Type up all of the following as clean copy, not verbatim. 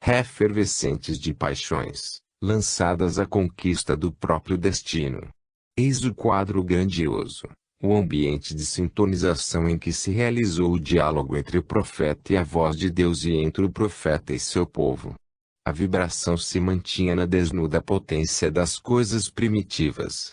efervescentes de paixões, lançadas à conquista do próprio destino. Eis o quadro grandioso, o ambiente de sintonização em que se realizou o diálogo entre o profeta e a voz de Deus e entre o profeta e seu povo. A vibração se mantinha na desnuda potência das coisas primitivas.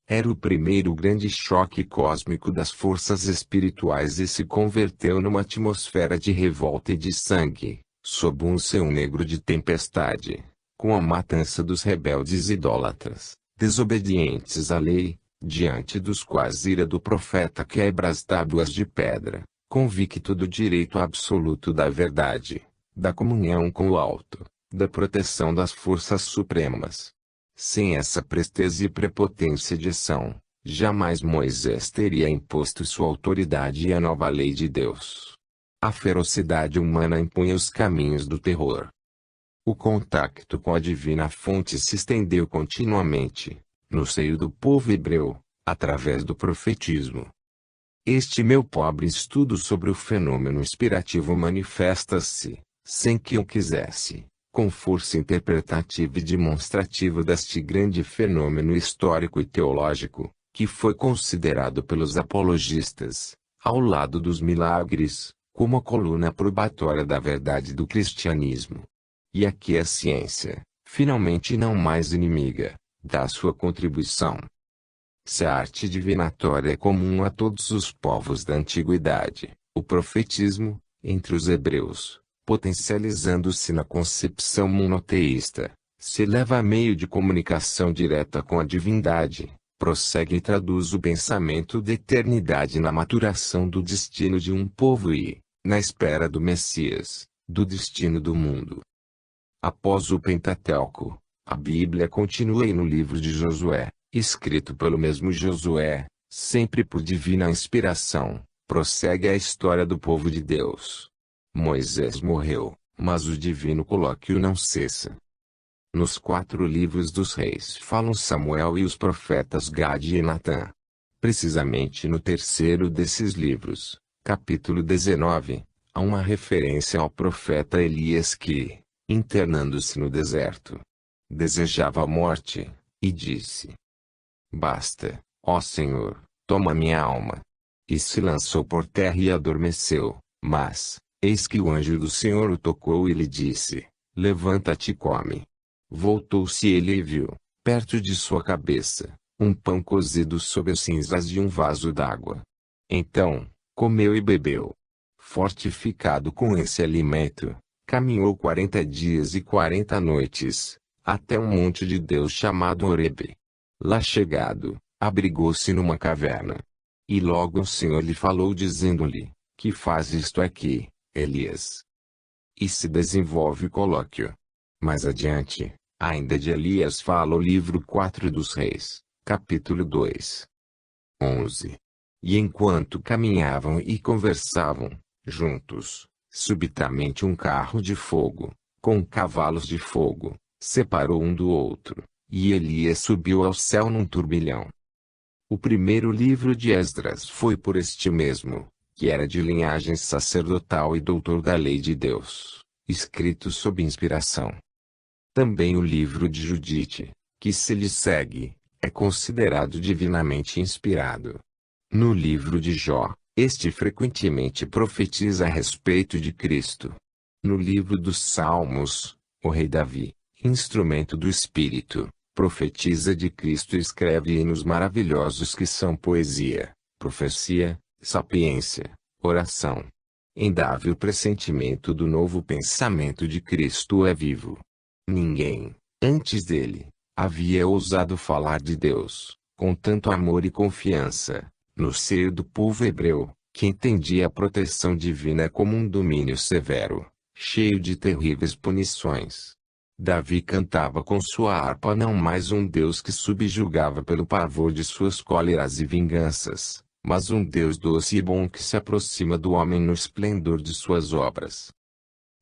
Era o primeiro grande choque cósmico das forças espirituais e se converteu numa atmosfera de revolta e de sangue, sob um céu negro de tempestade, com a matança dos rebeldes idólatras, desobedientes à lei, diante dos quais ira do profeta quebra as tábuas de pedra, convicto do direito absoluto da verdade, da comunhão com o alto, da proteção das forças supremas. Sem essa presteza e prepotência de ação, jamais Moisés teria imposto sua autoridade e a nova lei de Deus. A ferocidade humana impunha os caminhos do terror. O contacto com a divina fonte se estendeu continuamente, no seio do povo hebreu, através do profetismo. Este meu pobre estudo sobre o fenômeno inspirativo manifesta-se, sem que eu quisesse, com força interpretativa e demonstrativa deste grande fenômeno histórico e teológico, que foi considerado pelos apologistas, ao lado dos milagres, como a coluna probatória da verdade do cristianismo. E aqui a ciência, finalmente não mais inimiga, dá sua contribuição. Se a arte divinatória é comum a todos os povos da antiguidade, o profetismo, entre os hebreus, potencializando-se na concepção monoteísta, se leva a meio de comunicação direta com a divindade, prossegue e traduz o pensamento da eternidade na maturação do destino de um povo e, na espera do Messias, do destino do mundo. Após o Pentateuco, a Bíblia continua no livro de Josué, escrito pelo mesmo Josué, sempre por divina inspiração, prossegue a história do povo de Deus. Moisés morreu, mas o divino colóquio não cessa. Nos 4 livros dos reis falam Samuel e os profetas Gade e Natã. Precisamente no terceiro desses livros, capítulo 19, há uma referência ao profeta Elias que, internando-se no deserto, desejava a morte, e disse: Basta, ó Senhor, toma minha alma. E se lançou por terra e adormeceu, mas, eis que o anjo do Senhor o tocou e lhe disse: Levanta-te e come. Voltou-se ele e viu, perto de sua cabeça, um pão cozido sob as cinzas de um vaso d'água. Então, comeu e bebeu. Fortificado com esse alimento, caminhou 40 dias e 40 noites, até um monte de Deus chamado Horebe. Lá chegado, abrigou-se numa caverna. E logo o Senhor lhe falou dizendo-lhe: Que faz isto aqui, Elias? E se desenvolve o colóquio. Mais adiante, ainda de Elias fala o livro 4 dos Reis, capítulo 2. 11. E enquanto caminhavam e conversavam, juntos, subitamente um carro de fogo, com cavalos de fogo, separou um do outro, e Elias subiu ao céu num turbilhão. O primeiro livro de Esdras foi por este mesmo, que era de linhagem sacerdotal e doutor da lei de Deus, escrito sob inspiração. Também o livro de Judite, que se lhe segue, é considerado divinamente inspirado. No livro de Jó, este frequentemente profetiza a respeito de Cristo. No livro dos Salmos, o rei Davi, instrumento do Espírito, profetiza de Cristo e escreve hinos maravilhosos que são poesia, profecia, sapiência, oração. Indável pressentimento do novo pensamento de Cristo é vivo. Ninguém, antes dele, havia ousado falar de Deus, com tanto amor e confiança, no seio do povo hebreu, que entendia a proteção divina como um domínio severo, cheio de terríveis punições. Davi cantava com sua harpa não mais um Deus que subjugava pelo pavor de suas cóleras e vinganças, mas um Deus doce e bom que se aproxima do homem no esplendor de suas obras.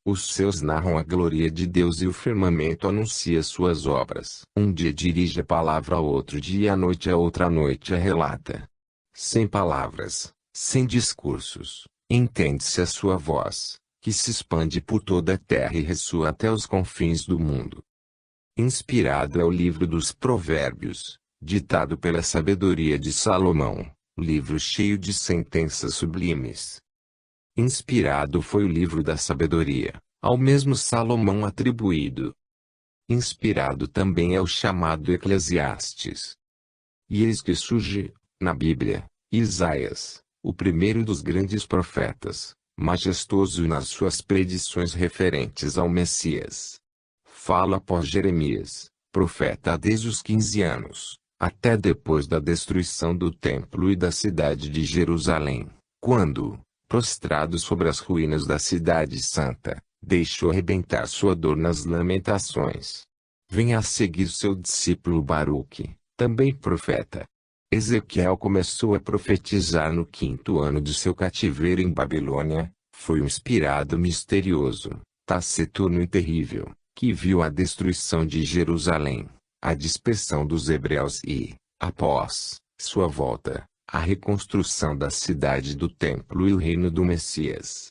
Os céus narram a glória de Deus e o firmamento anuncia suas obras. Um dia dirige a palavra a outro dia e a outra noite a relata. Sem palavras, sem discursos, entende-se a sua voz, que se expande por toda a terra e ressoa até os confins do mundo. Inspirado é o livro dos Provérbios, ditado pela sabedoria de Salomão, livro cheio de sentenças sublimes. Inspirado foi o livro da sabedoria, ao mesmo Salomão atribuído. Inspirado também é o chamado Eclesiastes. E eis que surge, na Bíblia, Isaías, o primeiro dos grandes profetas, majestoso nas suas predições referentes ao Messias. Fala após Jeremias, profeta desde os 15 anos, até depois da destruição do templo e da cidade de Jerusalém, quando, prostrado sobre as ruínas da cidade santa, deixou arrebentar sua dor nas lamentações. Vem a seguir seu discípulo Baruque, também profeta. Ezequiel começou a profetizar no 5º ano de seu cativeiro em Babilônia. Foi um inspirado misterioso, taciturno e terrível, que viu a destruição de Jerusalém, a dispersão dos hebreus e, após sua volta, a reconstrução da cidade do templo e o reino do Messias.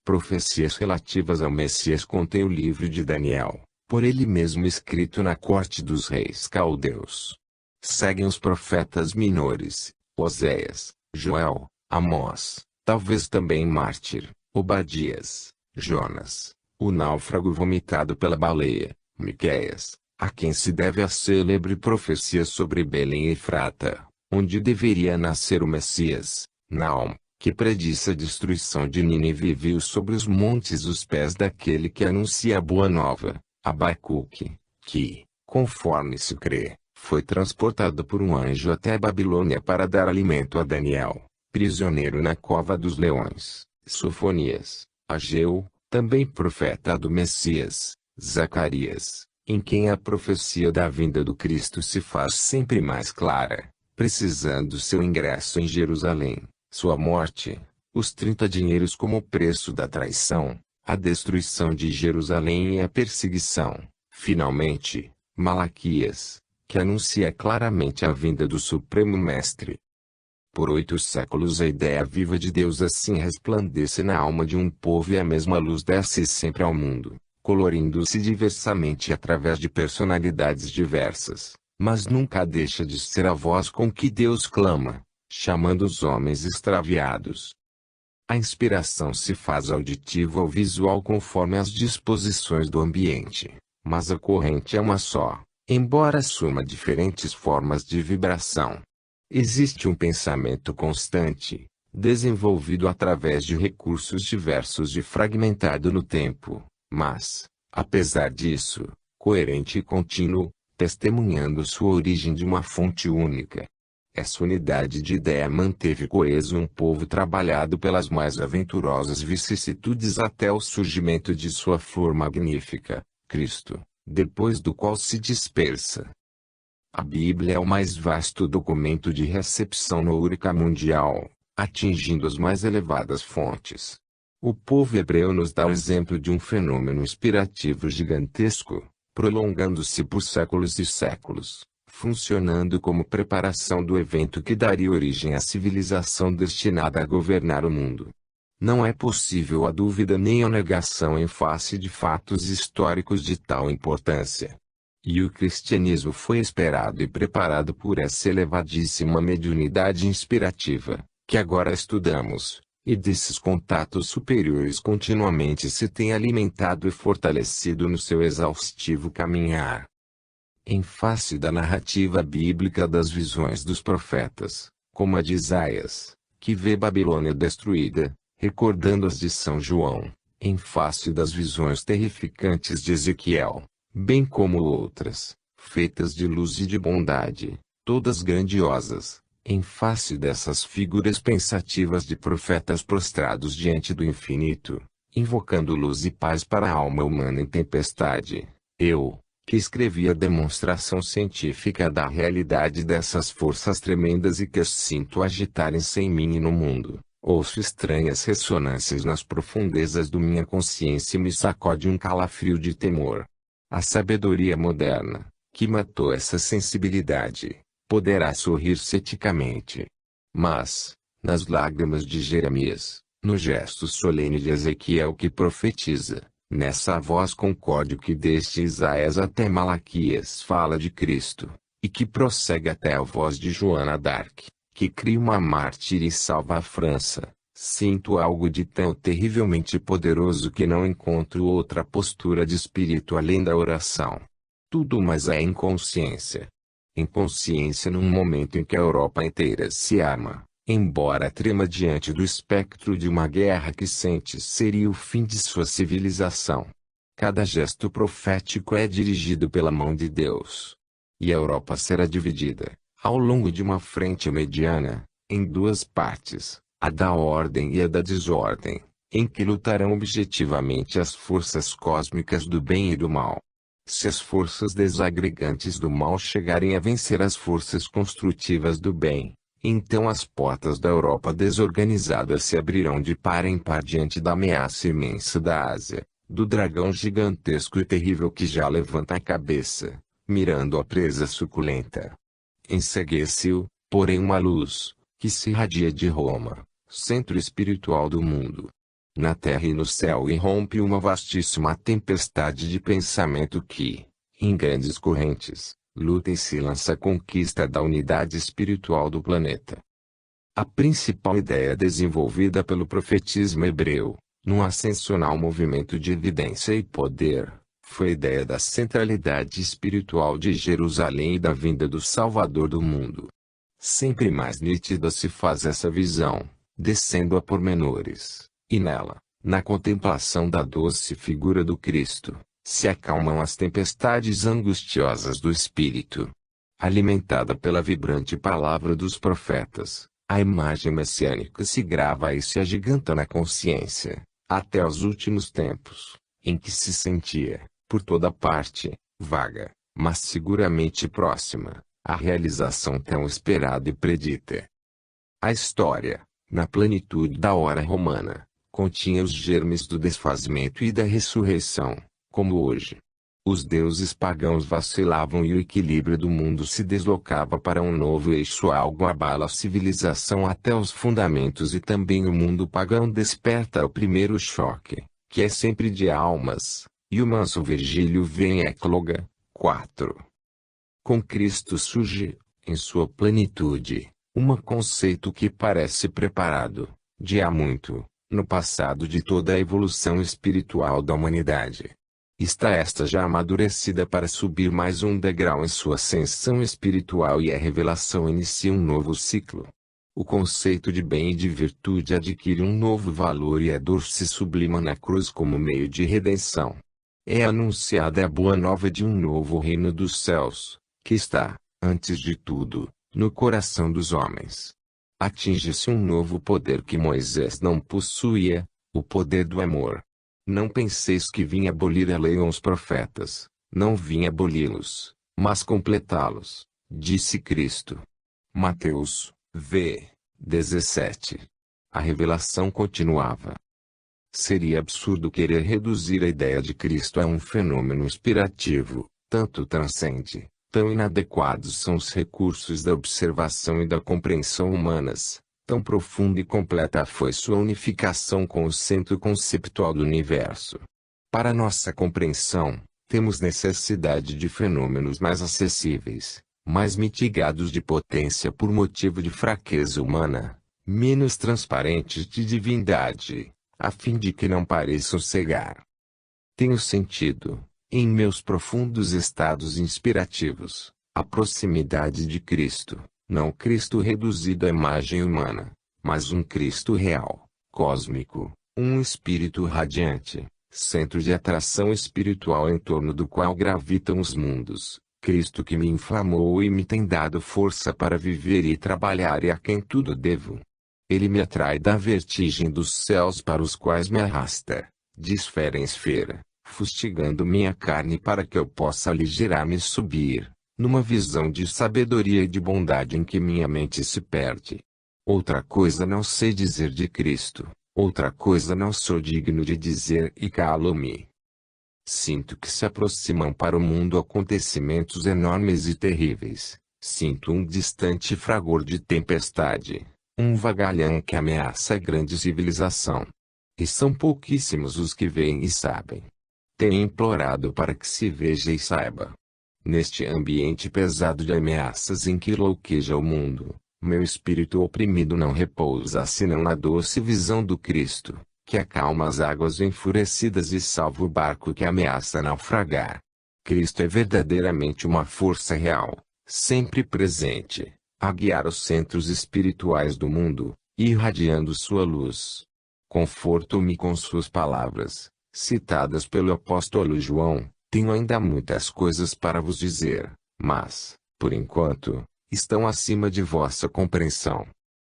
Profecias relativas ao Messias contém o livro de Daniel, por ele mesmo escrito na corte dos reis caldeus. Seguem os profetas menores, Oséias, Joel, Amós, talvez também Mártir, Obadias, Jonas, o náufrago vomitado pela baleia, Miqueias, a quem se deve a célebre profecia sobre Belém e Efrata, onde deveria nascer o Messias, Naum, que prediz a destruição de Nínive e viu sobre os montes os pés daquele que anuncia a boa nova, Abacuque, que, conforme se crê, foi transportado por um anjo até a Babilônia para dar alimento a Daniel, prisioneiro na cova dos leões. Sofonias, Ageu, também profeta do Messias, Zacarias, em quem a profecia da vinda do Cristo se faz sempre mais clara, precisando seu ingresso em Jerusalém, sua morte, os 30 dinheiros como preço da traição, a destruição de Jerusalém e a perseguição. Finalmente, Malaquias, que anuncia claramente a vinda do Supremo Mestre. Por 8 séculos a ideia viva de Deus assim resplandece na alma de um povo e a mesma luz desce sempre ao mundo, colorindo-se diversamente através de personalidades diversas, mas nunca deixa de ser a voz com que Deus clama, chamando os homens extraviados. A inspiração se faz auditiva ou visual conforme as disposições do ambiente, mas a corrente é uma só, embora assuma diferentes formas de vibração. Existe um pensamento constante, desenvolvido através de recursos diversos e fragmentado no tempo, mas, apesar disso, coerente e contínuo, testemunhando sua origem de uma fonte única. Essa unidade de ideia manteve coeso um povo trabalhado pelas mais aventurosas vicissitudes até o surgimento de sua flor magnífica, Cristo, depois do qual se dispersa. A Bíblia é o mais vasto documento de recepção nourica mundial, atingindo as mais elevadas fontes. O povo hebreu nos dá o exemplo de um fenômeno inspirativo gigantesco, prolongando-se por séculos e séculos, funcionando como preparação do evento que daria origem à civilização destinada a governar o mundo. Não é possível a dúvida nem a negação em face de fatos históricos de tal importância. E o cristianismo foi esperado e preparado por essa elevadíssima mediunidade inspirativa, que agora estudamos, e desses contatos superiores continuamente se tem alimentado e fortalecido no seu exaustivo caminhar. Em face da narrativa bíblica das visões dos profetas, como a de Isaías, que vê Babilônia destruída, recordando as de São João, em face das visões terrificantes de Ezequiel, bem como outras, feitas de luz e de bondade, todas grandiosas, em face dessas figuras pensativas de profetas prostrados diante do infinito, invocando luz e paz para a alma humana em tempestade, eu, que escrevi a demonstração científica da realidade dessas forças tremendas e que as sinto agitarem-se em mim e no mundo, ouço estranhas ressonâncias nas profundezas da minha consciência e me sacode um calafrio de temor. A sabedoria moderna, que matou essa sensibilidade, poderá sorrir ceticamente. Mas, nas lágrimas de Jeremias, No gesto solene de Ezequiel que profetiza, nessa voz concorde que desde Isaías até Malaquias fala de Cristo, e que prossegue até a voz de Joana d'Arc, que cria uma mártir e salva a França, sinto algo de tão terrivelmente poderoso que não encontro outra postura de espírito além da oração. Tudo mais é inconsciência. Inconsciência num momento em que a Europa inteira se arma, embora trema diante do espectro de uma guerra que sente seria o fim de sua civilização. Cada gesto profético é dirigido pela mão de Deus. E a Europa será dividida, ao longo de uma frente mediana, em duas partes, a da ordem e a da desordem, em que lutarão objetivamente as forças cósmicas do bem e do mal. Se as forças desagregantes do mal chegarem a vencer as forças construtivas do bem, então as portas da Europa desorganizada se abrirão de par em par diante da ameaça imensa da Ásia, do dragão gigantesco e terrível que já levanta a cabeça, mirando a presa suculenta. Enseguece-o, porém, uma luz, que se irradia de Roma, centro espiritual do mundo. Na terra e no céu irrompe uma vastíssima tempestade de pensamento que, em grandes correntes, luta e se lança à conquista da unidade espiritual do planeta. A principal ideia desenvolvida pelo profetismo hebreu, num ascensional movimento de evidência e poder, foi a ideia da centralidade espiritual de Jerusalém e da vinda do Salvador do mundo. Sempre mais nítida se faz essa visão, descendo a pormenores, e nela, na contemplação da doce figura do Cristo, se acalmam as tempestades angustiosas do espírito. Alimentada pela vibrante palavra dos profetas, a imagem messiânica se grava e se agiganta na consciência, até os últimos tempos, em que se sentia, por toda parte, vaga, mas seguramente próxima, a realização tão esperada e predita. A história, na plenitude da hora romana, continha os germes do desfazimento e da ressurreição, como hoje. Os deuses pagãos vacilavam e o equilíbrio do mundo se deslocava para um novo eixo. Algo abala a civilização até os fundamentos e também o mundo pagão desperta o primeiro choque, que é sempre de almas, e o manso Virgílio vê em Ecloga 4. Com Cristo surge, em sua plenitude, conceito que parece preparado, de há muito, no passado de toda a evolução espiritual da humanidade. Está esta já amadurecida para subir mais um degrau em sua ascensão espiritual e a revelação inicia um novo ciclo. O conceito de bem e de virtude adquire um novo valor e a dor se sublima na cruz como meio de redenção. É anunciada a boa nova de um novo reino dos céus, que está, antes de tudo, no coração dos homens. Atinge-se um novo poder que Moisés não possuía, o poder do amor. Não penseis que vim abolir a lei ou os profetas, não vim aboli-los, mas completá-los, disse Cristo. Mateus, v. 17. A revelação continuava. Seria absurdo querer reduzir a ideia de Cristo a um fenômeno inspirativo, tanto transcende, tão inadequados são os recursos da observação e da compreensão humanas, tão profunda e completa foi sua unificação com o centro conceptual do universo. Para nossa compreensão, temos necessidade de fenômenos mais acessíveis, mais mitigados de potência por motivo de fraqueza humana, menos transparentes de divindade, a fim de que não pareçam cegar. Tenho sentido, em meus profundos estados inspirativos, a proximidade de Cristo, não Cristo reduzido à imagem humana, mas um Cristo real, cósmico, um espírito radiante, centro de atração espiritual em torno do qual gravitam os mundos, Cristo que me inflamou e me tem dado força para viver e trabalhar e a quem tudo devo. Ele me atrai da vertigem dos céus para os quais me arrasta, de esfera em esfera, fustigando minha carne para que eu possa aligerar-me e subir, numa visão de sabedoria e de bondade em que minha mente se perde. Outra coisa não sei dizer de Cristo, outra coisa não sou digno de dizer e calo-me. Sinto que se aproximam para o mundo acontecimentos enormes e terríveis, sinto um distante fragor de tempestade. Um vagalhão que ameaça a grande civilização. E são pouquíssimos os que veem e sabem. Tenho implorado para que se veja e saiba. Neste ambiente pesado de ameaças em que louqueja o mundo, meu espírito oprimido não repousa senão na doce visão do Cristo, que acalma as águas enfurecidas e salva o barco que ameaça naufragar. Cristo é verdadeiramente uma força real, sempre presente, a guiar os centros espirituais do mundo, irradiando sua luz. Conforto-me com suas palavras, citadas pelo apóstolo João. Tenho ainda muitas coisas para vos dizer, mas, por enquanto, estão acima de vossa compreensão.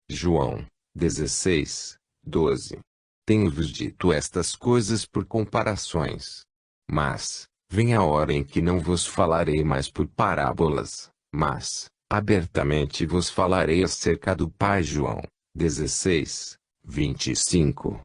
João 16, 12. Tenho-vos dito estas coisas por comparações. Mas, vem a hora em que não vos falarei mais por parábolas, mas, abertamente vos falarei acerca do Pai. João 16, 25.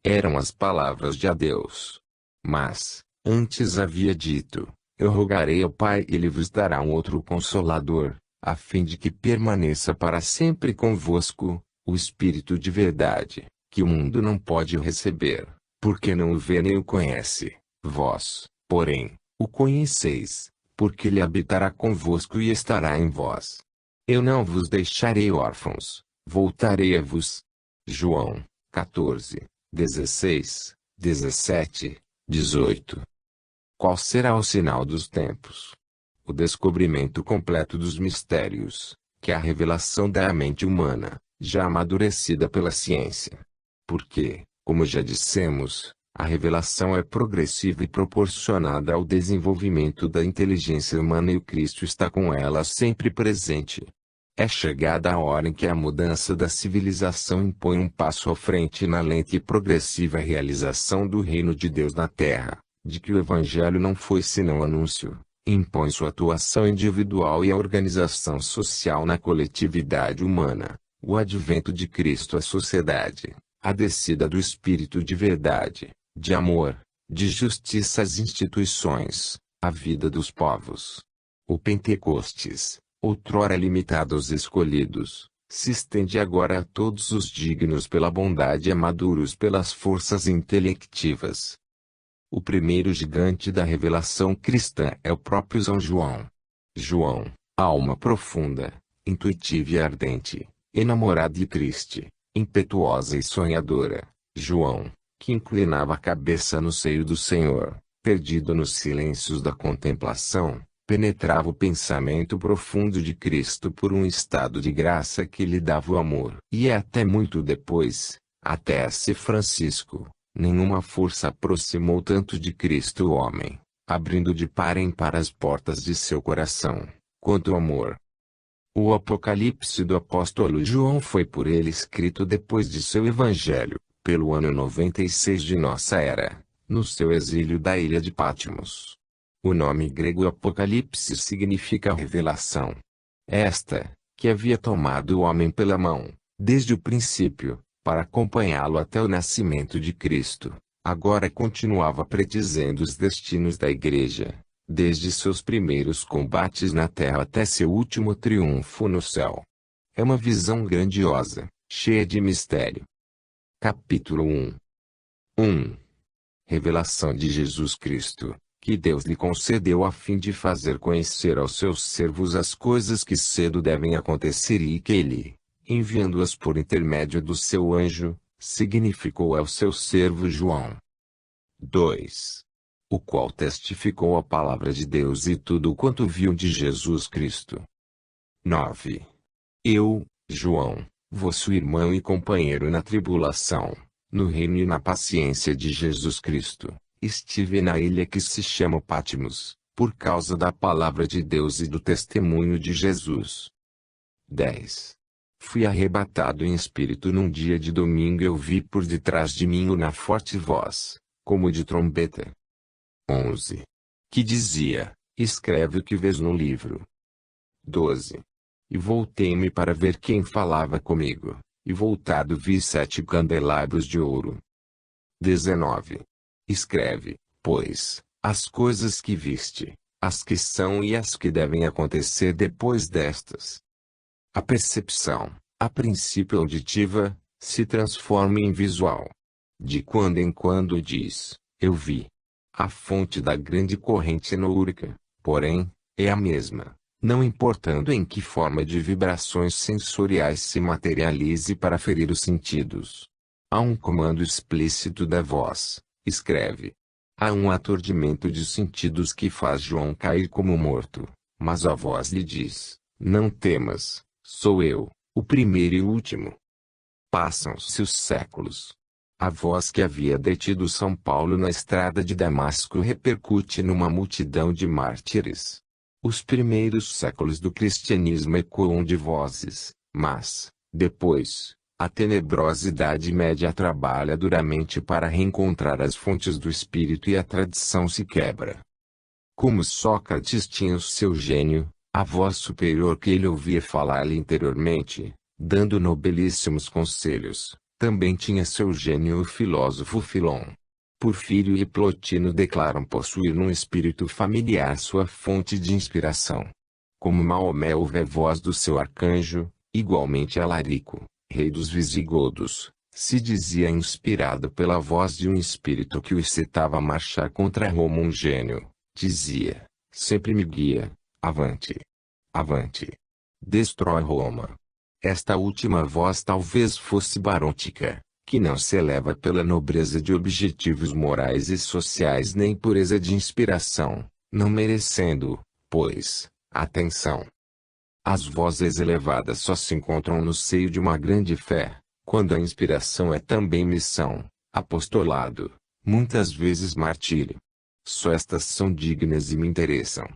Eram as palavras de Deus. Mas, antes havia dito, eu rogarei ao Pai e Ele vos dará um outro Consolador, a fim de que permaneça para sempre convosco, o Espírito de verdade, que o mundo não pode receber, porque não o vê nem o conhece. Vós, porém, o conheceis, porque Ele habitará convosco e estará em vós. Eu não vos deixarei órfãos, voltarei a vos. João 14, 16, 17, 18. Qual será o sinal dos tempos? O descobrimento completo dos mistérios, que é a revelação da mente humana, já amadurecida pela ciência. Porque, como já dissemos, a revelação é progressiva e proporcionada ao desenvolvimento da inteligência humana e o Cristo está com ela sempre presente. É chegada a hora em que a mudança da civilização impõe um passo à frente na lenta e progressiva realização do reino de Deus na Terra, de que o Evangelho não foi senão anúncio, impõe sua atuação individual e a organização social na coletividade humana, o advento de Cristo à sociedade, a descida do Espírito de verdade, de amor, de justiça às instituições, a vida dos povos. O Pentecostes, outrora limitado aos escolhidos, se estende agora a todos os dignos pela bondade e maduros pelas forças intelectivas. O primeiro gigante da revelação cristã é o próprio São João. João, alma profunda, intuitiva e ardente, enamorada e triste, impetuosa e sonhadora. João, que inclinava a cabeça no seio do Senhor, perdido nos silêncios da contemplação, penetrava o pensamento profundo de Cristo por um estado de graça que lhe dava o amor. E até muito depois, até esse Francisco, nenhuma força aproximou tanto de Cristo o homem, abrindo de par em par as portas de seu coração, quanto o amor. O Apocalipse do apóstolo João foi por ele escrito depois de seu evangelho, pelo ano 96 de nossa era, no seu exílio da ilha de Patmos. O nome grego Apocalipse significa revelação. Esta, que havia tomado o homem pela mão, desde o princípio, para acompanhá-lo até o nascimento de Cristo, agora continuava predizendo os destinos da Igreja, desde seus primeiros combates na terra até seu último triunfo no céu. É uma visão grandiosa, cheia de mistério. Capítulo 1. Revelação de Jesus Cristo, que Deus lhe concedeu a fim de fazer conhecer aos seus servos as coisas que cedo devem acontecer e que ele, enviando-as por intermédio do seu anjo, significou ao seu servo João. 2. O qual testificou a palavra de Deus e tudo quanto viu de Jesus Cristo. 9. Eu, João, vosso irmão e companheiro na tribulação, no reino e na paciência de Jesus Cristo, estive na ilha que se chama Patmos, por causa da palavra de Deus e do testemunho de Jesus. 10. Fui arrebatado em espírito num dia de domingo e ouvi por detrás de mim uma forte voz, como de trombeta. 11. Que dizia, escreve o que vês no livro. 12. E voltei-me para ver quem falava comigo, e voltado vi 7 candelabros de ouro. 19. Escreve, pois, as coisas que viste, as que são e as que devem acontecer depois destas. A percepção, A princípio auditiva, se transforma em visual. De quando em quando diz, eu vi. A fonte da grande corrente noúrica, porém, é a mesma, não importando em que forma de vibrações sensoriais se materialize para ferir os sentidos. Há um comando explícito da voz, escreve. Há um aturdimento de sentidos que faz João cair como morto, mas a voz lhe diz, não temas, sou eu, o primeiro e o último. Passam-se os séculos. A voz que havia detido São Paulo na estrada de Damasco repercute numa multidão de mártires. Os primeiros séculos do cristianismo ecoam de vozes, mas, depois, a tenebrosa Idade Média trabalha duramente para reencontrar as fontes do espírito e a tradição se quebra. Como Sócrates tinha o seu gênio, a voz superior que ele ouvia falar-lhe interiormente, dando nobilíssimos conselhos, também tinha seu gênio o filósofo Filon. Porfírio e Plotino declaram possuir num espírito familiar sua fonte de inspiração. Como Maomé ouve a voz do seu arcanjo, igualmente Alarico, rei dos visigodos, se dizia inspirado pela voz de um espírito que o excitava a marchar contra Roma. Um gênio, dizia, sempre me guia, avante, avante, destrói Roma. Esta última voz talvez fosse barótica, que não se eleva pela nobreza de objetivos morais e sociais nem pureza de inspiração, não merecendo, pois, atenção. As vozes elevadas só se encontram no seio de uma grande fé, quando a inspiração é também missão, apostolado, muitas vezes martírio. Só estas são dignas e me interessam.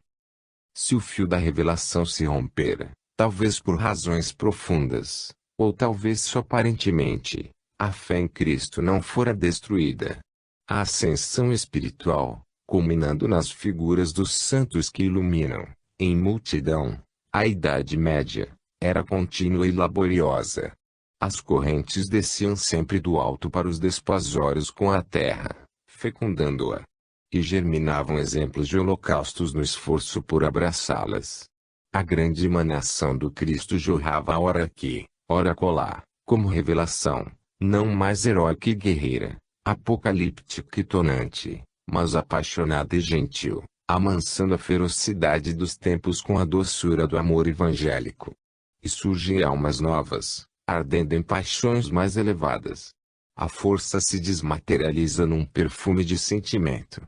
Se o fio da revelação se romper, talvez por razões profundas, ou talvez só aparentemente, a fé em Cristo não fora destruída. A ascensão espiritual, culminando nas figuras dos santos que iluminam, em multidão, a Idade Média, era contínua e laboriosa. As correntes desciam sempre do alto para os desposórios com a terra, fecundando-a. E germinavam exemplos de holocaustos no esforço por abraçá-las. A grande emanação do Cristo jorrava ora aqui, ora acolá, como revelação, não mais heróica e guerreira, apocalíptica e tonante, mas apaixonada e gentil, amansando a ferocidade dos tempos com a doçura do amor evangélico. E surgem almas novas, ardendo em paixões mais elevadas. A força se desmaterializa num perfume de sentimento.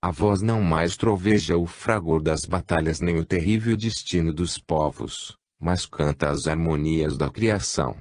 A voz não mais troveja o fragor das batalhas nem o terrível destino dos povos, mas canta as harmonias da criação.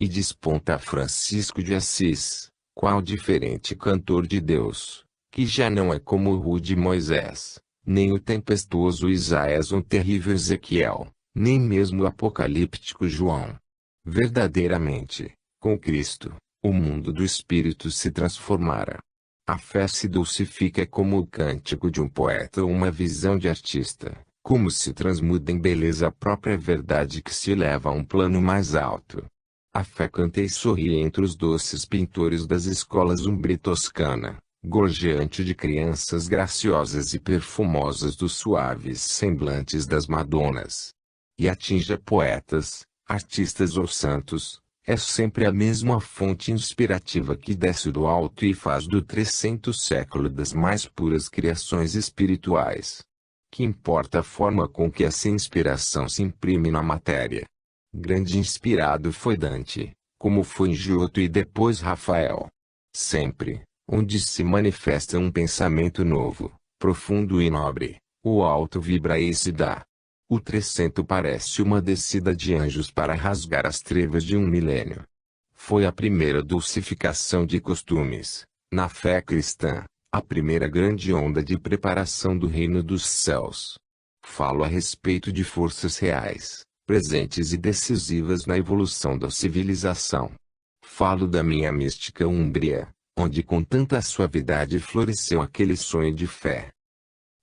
E desponta Francisco de Assis, qual diferente cantor de Deus, que já não é como o rude Moisés, nem o tempestuoso Isaías ou o terrível Ezequiel, nem mesmo o apocalíptico João. Verdadeiramente, com Cristo, o mundo do espírito se transformara. A fé se dulcifica como o cântico de um poeta ou uma visão de artista, como se transmuda em beleza a própria verdade que se eleva a um plano mais alto. A fé canta e sorri entre os doces pintores das escolas umbri-toscana, gorjeante de crianças graciosas e perfumosas dos suaves semblantes das Madonas. E atinge poetas, artistas ou santos, é sempre a mesma fonte inspirativa que desce do alto e faz do 300 século das mais puras criações espirituais. Que importa a forma com que essa inspiração se imprime na matéria? Grande inspirado foi Dante, como foi Giotto e depois Rafael. Sempre, onde se manifesta um pensamento novo, profundo e nobre, o alto vibra e se dá. O 300 parece uma descida de anjos para rasgar as trevas de um milênio. Foi a primeira dulcificação de costumes, na fé cristã, a primeira grande onda de preparação do reino dos céus. Falo a respeito de forças reais, presentes e decisivas na evolução da civilização. Falo da minha mística Úmbria, onde com tanta suavidade floresceu aquele sonho de fé.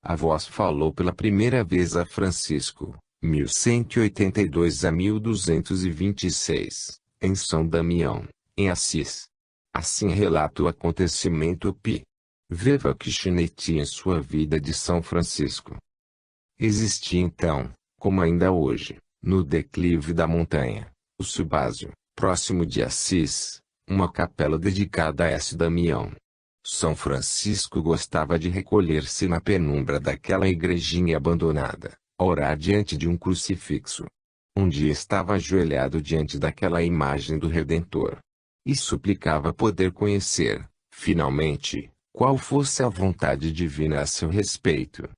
A voz falou pela primeira vez a Francisco, 1182 a 1226, em São Damião, em Assis. Assim relata o acontecimento P. Viva Quichinetti em sua vida de São Francisco. Existia então, como ainda hoje, no declive da montanha, O Subásio, próximo de Assis, uma capela dedicada a S. Damião. São Francisco gostava de recolher-se na penumbra daquela igrejinha abandonada, a orar diante de um crucifixo. Um dia estava ajoelhado diante daquela imagem do Redentor. E suplicava poder conhecer, finalmente, qual fosse a vontade divina a seu respeito.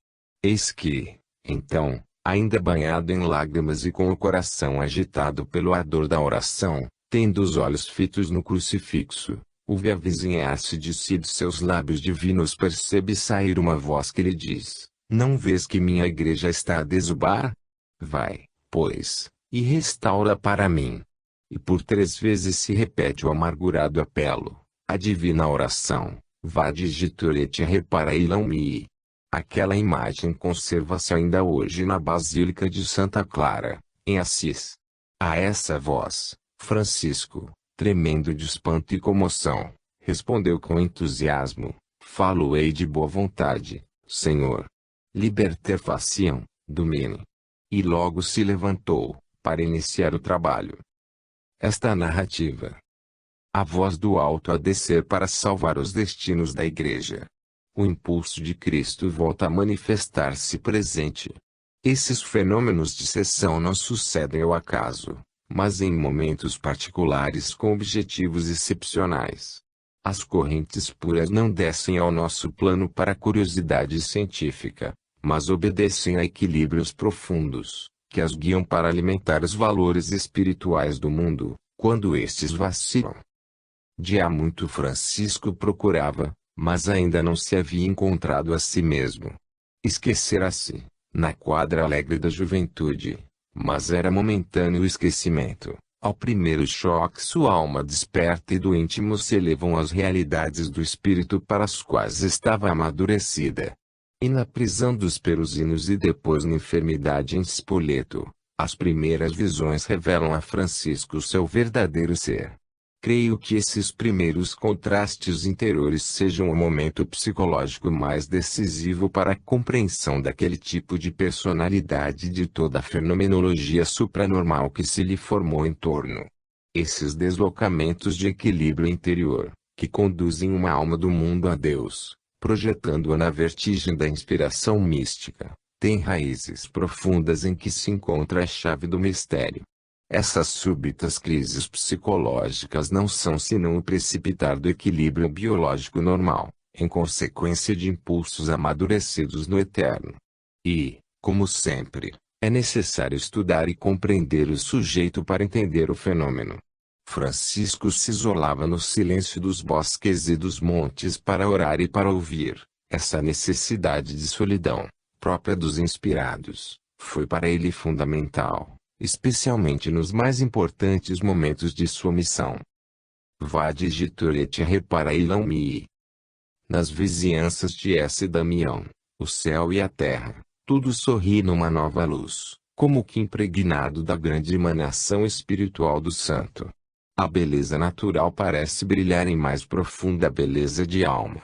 Eis que, então, ainda banhado em lágrimas e com o coração agitado pelo ardor da oração, tendo os olhos fitos no crucifixo, ouve avizinhar-se de si de seus lábios divinos, percebe sair uma voz que lhe diz: não vês que minha igreja está a desubar? Vai, pois, e restaura para mim. E por 3 vezes se repete o amargurado apelo, a divina oração: vade digitur et repara illam mihi. Aquela imagem conserva-se ainda hoje na Basílica de Santa Clara, em Assis. A essa voz, Francisco, tremendo de espanto e comoção, respondeu com entusiasmo: falo-ei de boa vontade, Senhor. Liberter faciam, Domine. E logo se levantou, para iniciar o trabalho. Esta narrativa. A voz do alto a descer para salvar os destinos da Igreja. O impulso de Cristo volta a manifestar-se presente. Esses fenômenos de sessão não sucedem ao acaso, mas em momentos particulares com objetivos excepcionais. As correntes puras não descem ao nosso plano para curiosidade científica, mas obedecem a equilíbrios profundos, que as guiam para alimentar os valores espirituais do mundo, quando estes vacilam. De há muito Francisco procurava, mas ainda não se havia encontrado a si mesmo. Esquecera-se, na quadra alegre da juventude, mas era momentâneo o esquecimento. Ao primeiro choque sua alma desperta e do íntimo se elevam as realidades do espírito para as quais estava amadurecida. E na prisão dos Perusinos e depois na enfermidade em Spoleto, as primeiras visões revelam a Francisco seu verdadeiro ser. Creio que esses primeiros contrastes interiores sejam o momento psicológico mais decisivo para a compreensão daquele tipo de personalidade e de toda a fenomenologia supranormal que se lhe formou em torno. Esses deslocamentos de equilíbrio interior, que conduzem uma alma do mundo a Deus, projetando-a na vertigem da inspiração mística, têm raízes profundas em que se encontra a chave do mistério. Essas súbitas crises psicológicas não são senão o precipitar do equilíbrio biológico normal, em consequência de impulsos amadurecidos no eterno. E, como sempre, é necessário estudar e compreender o sujeito para entender o fenômeno. Francisco se isolava no silêncio dos bosques e dos montes para orar e para ouvir. Essa necessidade de solidão, própria dos inspirados, foi para ele fundamental, especialmente nos mais importantes momentos de sua missão. Vade digitur et repara illam mihi. Nas vizinhanças de S. Damião, o céu e a terra, tudo sorri numa nova luz, como que impregnado da grande emanação espiritual do santo. A beleza natural parece brilhar em mais profunda beleza de alma.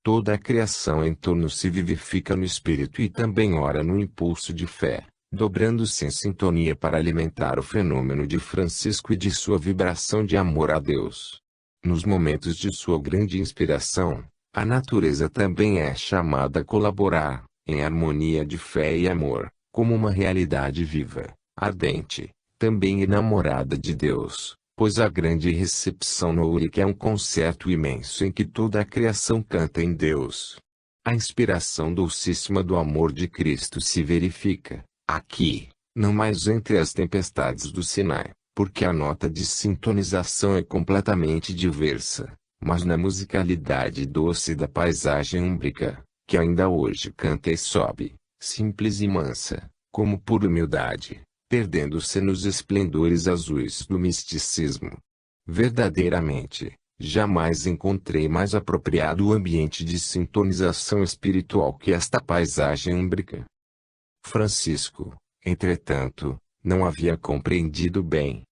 Toda a criação em torno se vivifica no espírito e também ora no impulso de fé, dobrando-se em sintonia para alimentar o fenômeno de Francisco e de sua vibração de amor a Deus. Nos momentos de sua grande inspiração, a natureza também é chamada a colaborar, em harmonia de fé e amor, como uma realidade viva, ardente, também enamorada de Deus, pois a grande recepção no Urique é um concerto imenso em que toda a criação canta em Deus. A inspiração dulcíssima do amor de Cristo se verifica, aqui, não mais entre as tempestades do Sinai, porque a nota de sintonização é completamente diversa, mas na musicalidade doce da paisagem úmbrica, que ainda hoje canta e sobe, simples e mansa, como por humildade, perdendo-se nos esplendores azuis do misticismo. Verdadeiramente, jamais encontrei mais apropriado o ambiente de sintonização espiritual que esta paisagem úmbrica. Francisco, entretanto, não havia compreendido bem.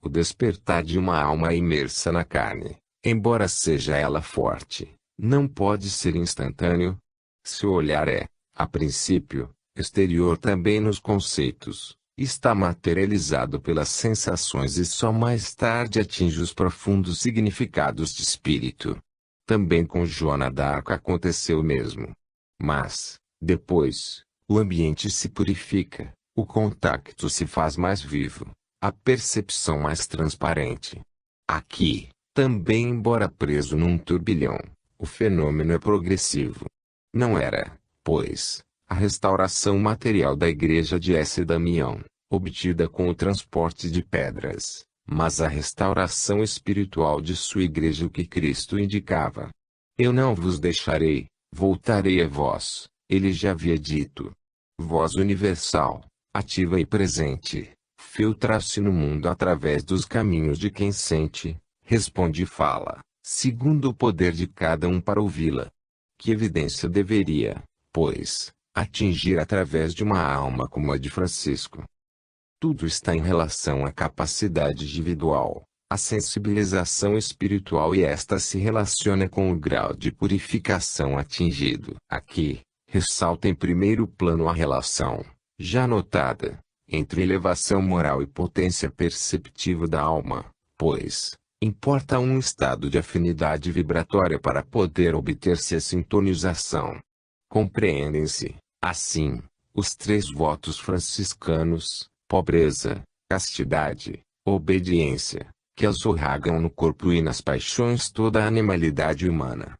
O despertar de uma alma imersa na carne, embora seja ela forte, não pode ser instantâneo. Se o olhar é, a princípio, exterior também nos conceitos, está materializado pelas sensações e só mais tarde atinge os profundos significados de espírito. Também com Joana d'Arc aconteceu o mesmo. Mas, depois, o ambiente se purifica, o contacto se faz mais vivo, a percepção mais transparente. Aqui, também embora preso num turbilhão, o fenômeno é progressivo. Não era, pois, a restauração material da igreja de S. Damião, obtida com o transporte de pedras, mas a restauração espiritual de sua igreja o que Cristo indicava. Eu não vos deixarei, voltarei a vós, ele já havia dito. Voz universal, ativa e presente, filtra-se no mundo através dos caminhos de quem sente, responde e fala, segundo o poder de cada um para ouvi-la. Que evidência deveria, pois, atingir através de uma alma como a de Francisco? Tudo está em relação à capacidade individual, à sensibilização espiritual e esta se relaciona com o grau de purificação atingido. Aqui, ressalta em primeiro plano a relação, já notada, entre elevação moral e potência perceptiva da alma, pois, importa um estado de afinidade vibratória para poder obter-se a sintonização. Compreendem-se, assim, os 3 votos franciscanos: pobreza, castidade, obediência, que azorragam no corpo e nas paixões toda a animalidade humana.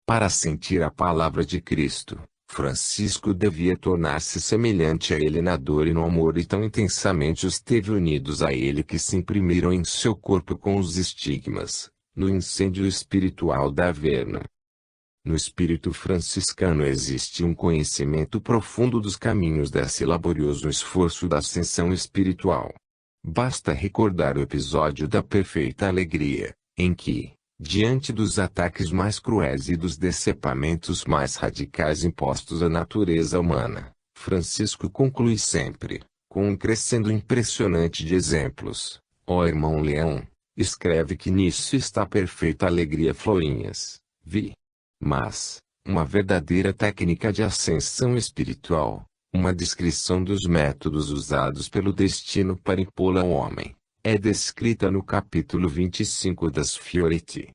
Para sentir a palavra de Cristo, Francisco devia tornar-se semelhante a ele na dor e no amor e tão intensamente esteve unidos a ele que se imprimiram em seu corpo com os estigmas, no incêndio espiritual da Averna. No espírito franciscano existe um conhecimento profundo dos caminhos desse laborioso esforço da ascensão espiritual. Basta recordar o episódio da perfeita alegria, em que, diante dos ataques mais cruéis e dos decepamentos mais radicais impostos à natureza humana, Francisco conclui sempre, com um crescendo impressionante de exemplos: ó irmão Leão, escreve que nisso está a perfeita alegria Florinhas, vi. Mas, uma verdadeira técnica de ascensão espiritual, uma descrição dos métodos usados pelo destino para impô-la ao homem, é descrita no capítulo 25 das Fioriti.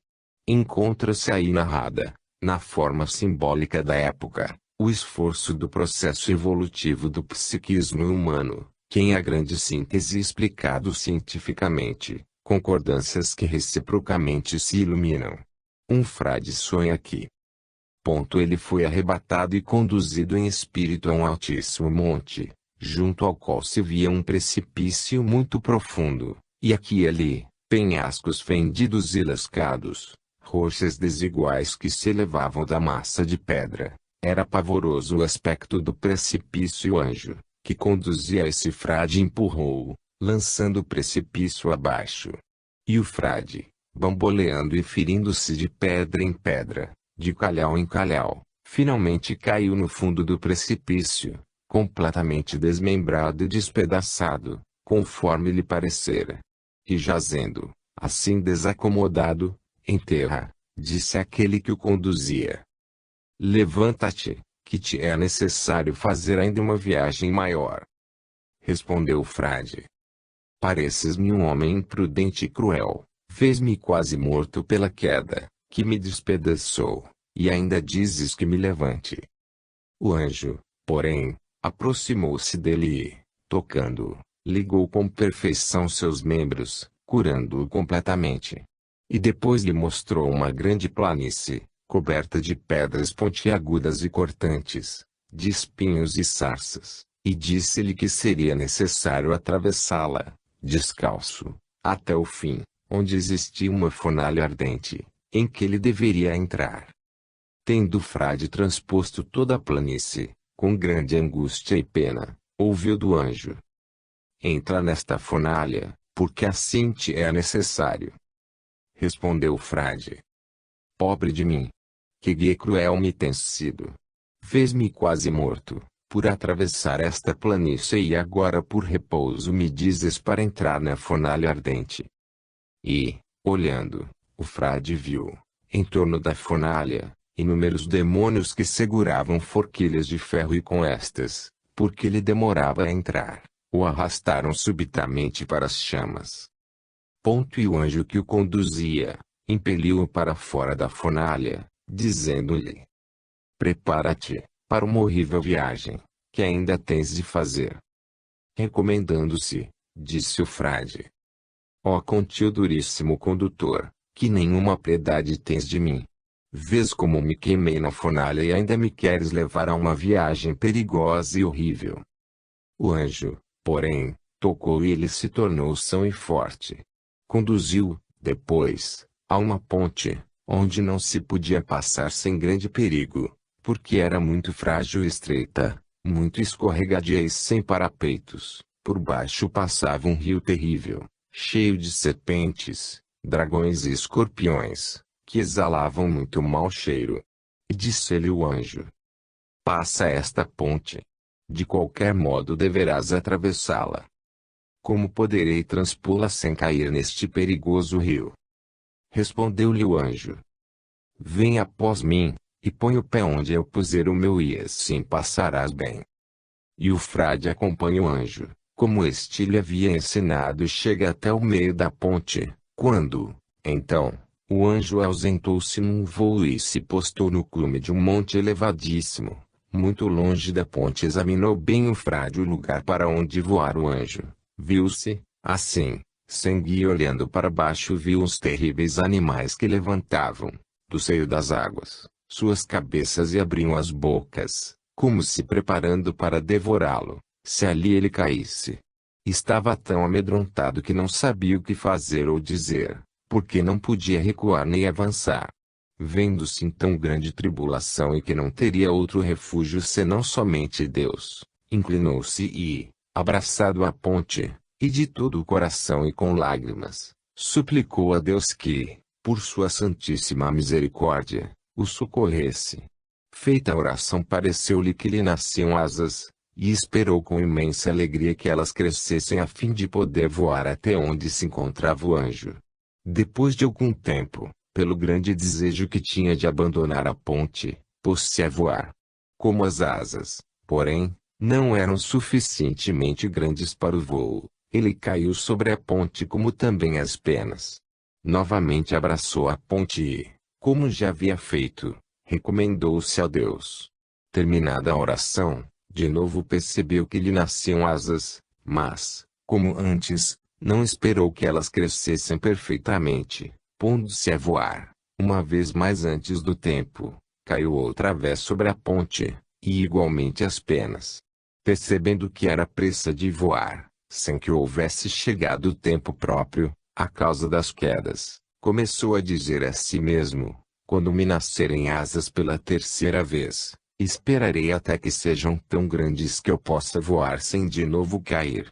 Encontra-se aí narrada, na forma simbólica da época, o esforço do processo evolutivo do psiquismo humano, que em a grande síntese explicado cientificamente, concordâncias que reciprocamente se iluminam. Um frade sonha que, ele foi arrebatado e conduzido em espírito a um altíssimo monte, junto ao qual se via um precipício muito profundo, e aqui e ali, penhascos fendidos e lascados, rochas desiguais que se elevavam da massa de pedra. Era pavoroso o aspecto do precipício e o anjo, que conduzia esse frade empurrou-o, lançando o precipício abaixo. E o frade, bamboleando e ferindo-se de pedra em pedra, de calhau em calhau, finalmente caiu no fundo do precipício, completamente desmembrado e despedaçado, conforme lhe parecera. E jazendo, assim desacomodado, em terra, disse aquele que o conduzia: levanta-te, que te é necessário fazer ainda uma viagem maior. Respondeu o frade: pareces-me um homem imprudente e cruel, fez-me quase morto pela queda, que me despedaçou, e ainda dizes que me levante. O anjo, porém, aproximou-se dele e, tocando-o, ligou com perfeição seus membros, curando-o completamente. E depois lhe mostrou uma grande planície, coberta de pedras pontiagudas e cortantes, de espinhos e sarças, e disse-lhe que seria necessário atravessá-la, descalço, até o fim, onde existia uma fornalha ardente, em que ele deveria entrar. Tendo o frade transposto toda a planície, com grande angústia e pena, ouviu do anjo: entra nesta fornalha, porque assim te é necessário. Respondeu o frade: pobre de mim! Que guia cruel me tens sido! Fez-me quase morto, por atravessar esta planície e agora por repouso me dizes para entrar na fornalha ardente. E, olhando, o frade viu, em torno da fornalha, inúmeros demônios que seguravam forquilhas de ferro e com estas, porque ele demorava a entrar, o arrastaram subitamente para as chamas. E o anjo que o conduzia, impeliu-o para fora da fornalha, dizendo-lhe: prepara-te, para uma horrível viagem, que ainda tens de fazer. Recomendando-se, disse o frade: ó contío duríssimo condutor, que nenhuma piedade tens de mim. Vês como me queimei na fornalha e ainda me queres levar a uma viagem perigosa e horrível. O anjo, porém, tocou e ele se tornou são e forte. Conduziu, depois, a uma ponte, onde não se podia passar sem grande perigo, porque era muito frágil e estreita, muito escorregadia e sem parapeitos. Por baixo passava um rio terrível, cheio de serpentes, dragões e escorpiões, que exalavam muito mau cheiro. E disse-lhe o anjo: passa esta ponte. De qualquer modo deverás atravessá-la. Como poderei transpô-la sem cair neste perigoso rio? Respondeu-lhe o anjo: vem após mim, e põe o pé onde eu puser o meu e assim passarás bem. E o frade acompanha o anjo, como este lhe havia ensinado, e chega até o meio da ponte, quando, então, o anjo ausentou-se num vôo e se postou no cume de um monte elevadíssimo, muito longe da ponte. Examinou bem o frade o lugar para onde voar o anjo. Viu-se, assim, sem guia, olhando para baixo, viu uns terríveis animais que levantavam, do seio das águas, suas cabeças e abriam as bocas, como se preparando para devorá-lo, se ali ele caísse. Estava tão amedrontado que não sabia o que fazer ou dizer, porque não podia recuar nem avançar. Vendo-se em tão grande tribulação e que não teria outro refúgio senão somente Deus, inclinou-se e, abraçado à ponte, e de todo o coração e com lágrimas, suplicou a Deus que, por sua santíssima misericórdia, o socorresse. Feita a oração, pareceu-lhe que lhe nasciam asas, e esperou com imensa alegria que elas crescessem a fim de poder voar até onde se encontrava o anjo. Depois de algum tempo, pelo grande desejo que tinha de abandonar a ponte, pôs-se a voar. Como as asas, porém, não eram suficientemente grandes para o voo, ele caiu sobre a ponte, como também as penas. Novamente abraçou a ponte e, como já havia feito, recomendou-se a Deus. Terminada a oração, de novo percebeu que lhe nasciam asas, mas, como antes, não esperou que elas crescessem perfeitamente. Pondo-se a voar, uma vez mais antes do tempo, caiu outra vez sobre a ponte, e igualmente as penas. Percebendo que era pressa de voar, sem que houvesse chegado o tempo próprio, a causa das quedas, começou a dizer a si mesmo: quando me nascerem asas pela terceira vez, esperarei até que sejam tão grandes que eu possa voar sem de novo cair.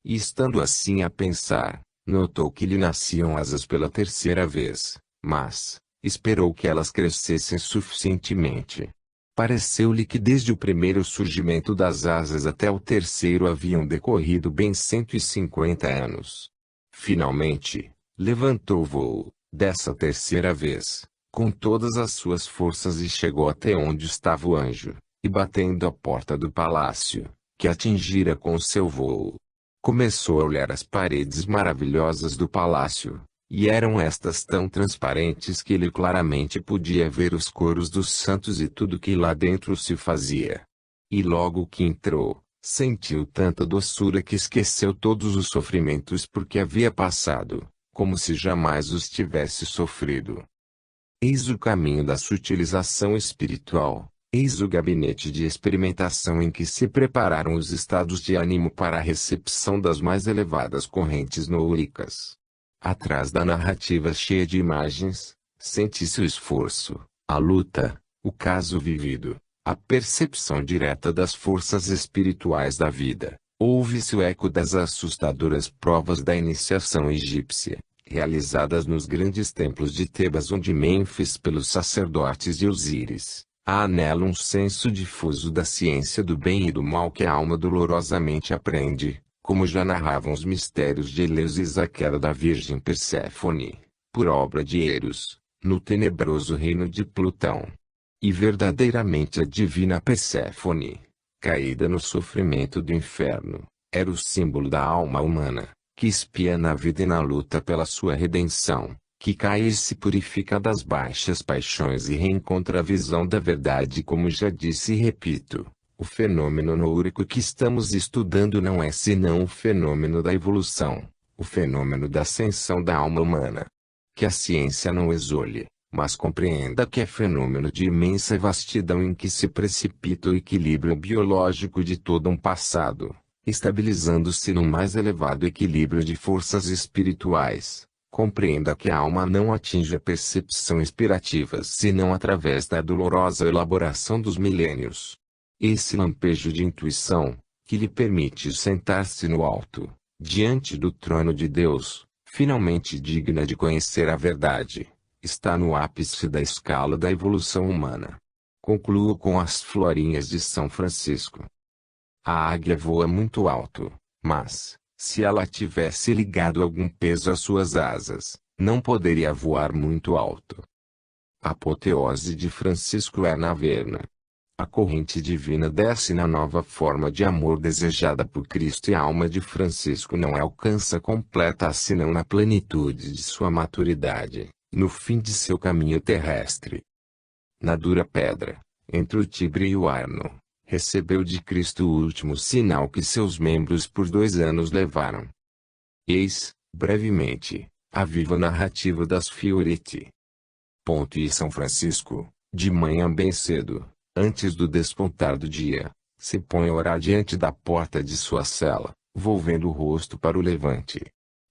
E estando assim a pensar, notou que lhe nasciam asas pela terceira vez, mas esperou que elas crescessem suficientemente. Pareceu-lhe que desde o primeiro surgimento das asas até o terceiro haviam decorrido bem 150 anos. Finalmente, levantou o vôo, dessa terceira vez, com todas as suas forças, e chegou até onde estava o anjo, e batendo à porta do palácio, que atingira com seu vôo, começou a olhar as paredes maravilhosas do palácio, e eram estas tão transparentes que ele claramente podia ver os coros dos santos e tudo que lá dentro se fazia. E logo que entrou, sentiu tanta doçura que esqueceu todos os sofrimentos por que havia passado, como se jamais os tivesse sofrido. Eis o caminho da sutilização espiritual. Eis o gabinete de experimentação em que se prepararam os estados de ânimo para a recepção das mais elevadas correntes nouricas. Atrás da narrativa cheia de imagens, sente-se o esforço, a luta, o caso vivido, a percepção direta das forças espirituais da vida. Ouve-se o eco das assustadoras provas da iniciação egípcia, realizadas nos grandes templos de Tebas ou de Mênfis pelos sacerdotes e Osíris. Há nela um senso difuso da ciência do bem e do mal que a alma dolorosamente aprende, como já narravam os mistérios de Eleusis, a queda da Virgem Perséfone, por obra de Eros, no tenebroso reino de Plutão. E verdadeiramente a divina Perséfone, caída no sofrimento do inferno, Era o símbolo da alma humana, que espia na vida e na luta pela sua redenção, que cai e se purifica das baixas paixões e reencontra a visão da verdade. Como já disse e repito, o fenômeno noúrico que estamos estudando não é senão o fenômeno da evolução, o fenômeno da ascensão da alma humana. Que a ciência não exole, mas compreenda que é fenômeno de imensa vastidão em que se precipita o equilíbrio biológico de todo um passado, estabilizando-se no mais elevado equilíbrio de forças espirituais. Compreenda que a alma não atinge a percepção inspirativa senão através da dolorosa elaboração dos milênios. Esse lampejo de intuição, que lhe permite sentar-se no alto, diante do trono de Deus, finalmente digna de conhecer a verdade, está no ápice da escala da evolução humana. Concluo com as florinhas de São Francisco. A águia voa muito alto, mas, se ela tivesse ligado algum peso às suas asas, não poderia voar muito alto. A apoteose de Francisco é na Averna. A corrente divina desce na nova forma de amor desejada por Cristo e a alma de Francisco não alcança completa senão na plenitude de sua maturidade, no fim de seu caminho terrestre. Na dura pedra, entre o Tibre e o Arno, recebeu de Cristo o último sinal que seus membros por 2 anos levaram. Eis, brevemente, a viva narrativa das Fioriti. E São Francisco, de manhã bem cedo, antes do despontar do dia, se põe a orar diante da porta de sua cela, volvendo o rosto para o levante.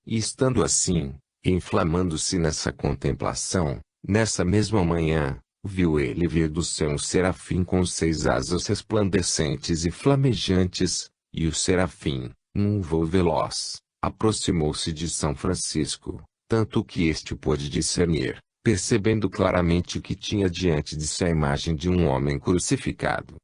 E estando assim, inflamando-se nessa contemplação, nessa mesma manhã, viu ele vir do céu um serafim com 6 asas resplandecentes e flamejantes, e o serafim, num voo veloz, aproximou-se de São Francisco, tanto que este pôde discernir, percebendo claramente que tinha diante de si a imagem de um homem crucificado.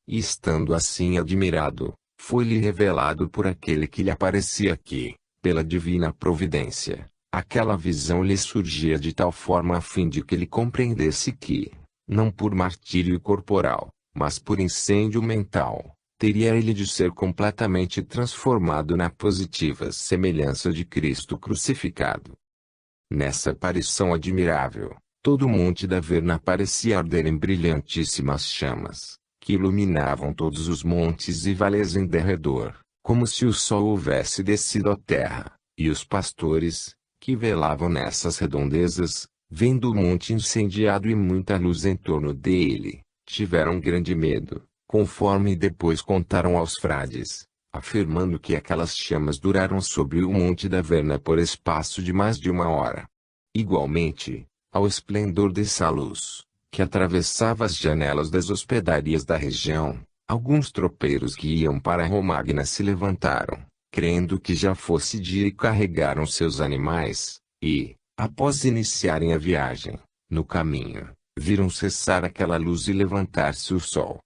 E estando assim admirado, foi-lhe revelado por aquele que lhe aparecia que, pela divina providência, aquela visão lhe surgia de tal forma a fim de que ele compreendesse que, não por martírio corporal, mas por incêndio mental, teria ele de ser completamente transformado na positiva semelhança de Cristo crucificado. Nessa aparição admirável, todo o monte da Averna parecia arder em brilhantíssimas chamas, que iluminavam todos os montes e vales em derredor, como se o sol houvesse descido à terra, e os pastores, que velavam nessas redondezas, vendo o monte incendiado e muita luz em torno dele, tiveram grande medo, conforme depois contaram aos frades, afirmando que aquelas chamas duraram sobre o monte da Averna por espaço de mais de 1 hora. Igualmente, ao esplendor dessa luz, que atravessava as janelas das hospedarias da região, alguns tropeiros que iam para Romagna se levantaram, crendo que já fosse dia e carregaram seus animais, e, após iniciarem a viagem, no caminho, viram cessar aquela luz e levantar-se o sol.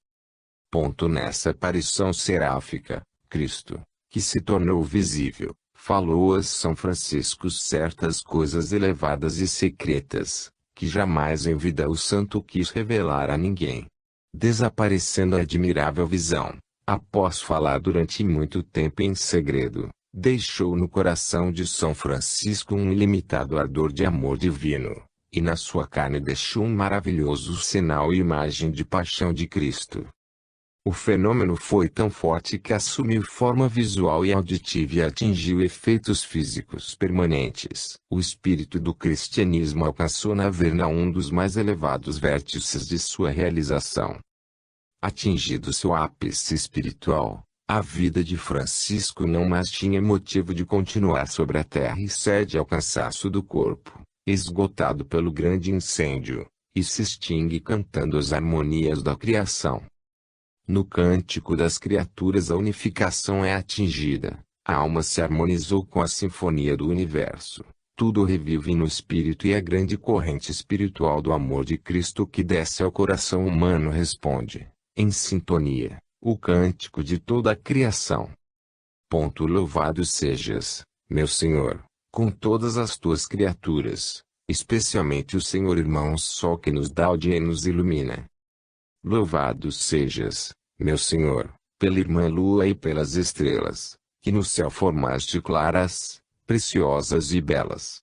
Nessa aparição seráfica, Cristo, que se tornou visível, falou a São Francisco certas coisas elevadas e secretas, que jamais em vida o santo quis revelar a ninguém. Desaparecendo a admirável visão, após falar durante muito tempo em segredo, deixou no coração de São Francisco um ilimitado ardor de amor divino, e na sua carne deixou um maravilhoso sinal e imagem de paixão de Cristo. O fenômeno foi tão forte que assumiu forma visual e auditiva e atingiu efeitos físicos permanentes. O espírito do cristianismo alcançou na Averna um dos mais elevados vértices de sua realização. Atingido seu ápice espiritual, a vida de Francisco não mais tinha motivo de continuar sobre a terra e cede ao cansaço do corpo, esgotado pelo grande incêndio, e se extingue cantando as harmonias da criação. No cântico das criaturas a unificação é atingida, a alma se harmonizou com a sinfonia do universo, tudo revive no espírito e a grande corrente espiritual do amor de Cristo que desce ao coração humano responde, em sintonia, o cântico de toda a criação. Louvado sejas, meu Senhor, com todas as tuas criaturas, especialmente o Senhor Irmão Sol que nos dá o dia e nos ilumina. Louvado sejas, meu Senhor, pela Irmã Lua e pelas estrelas, que no céu formaste claras, preciosas e belas.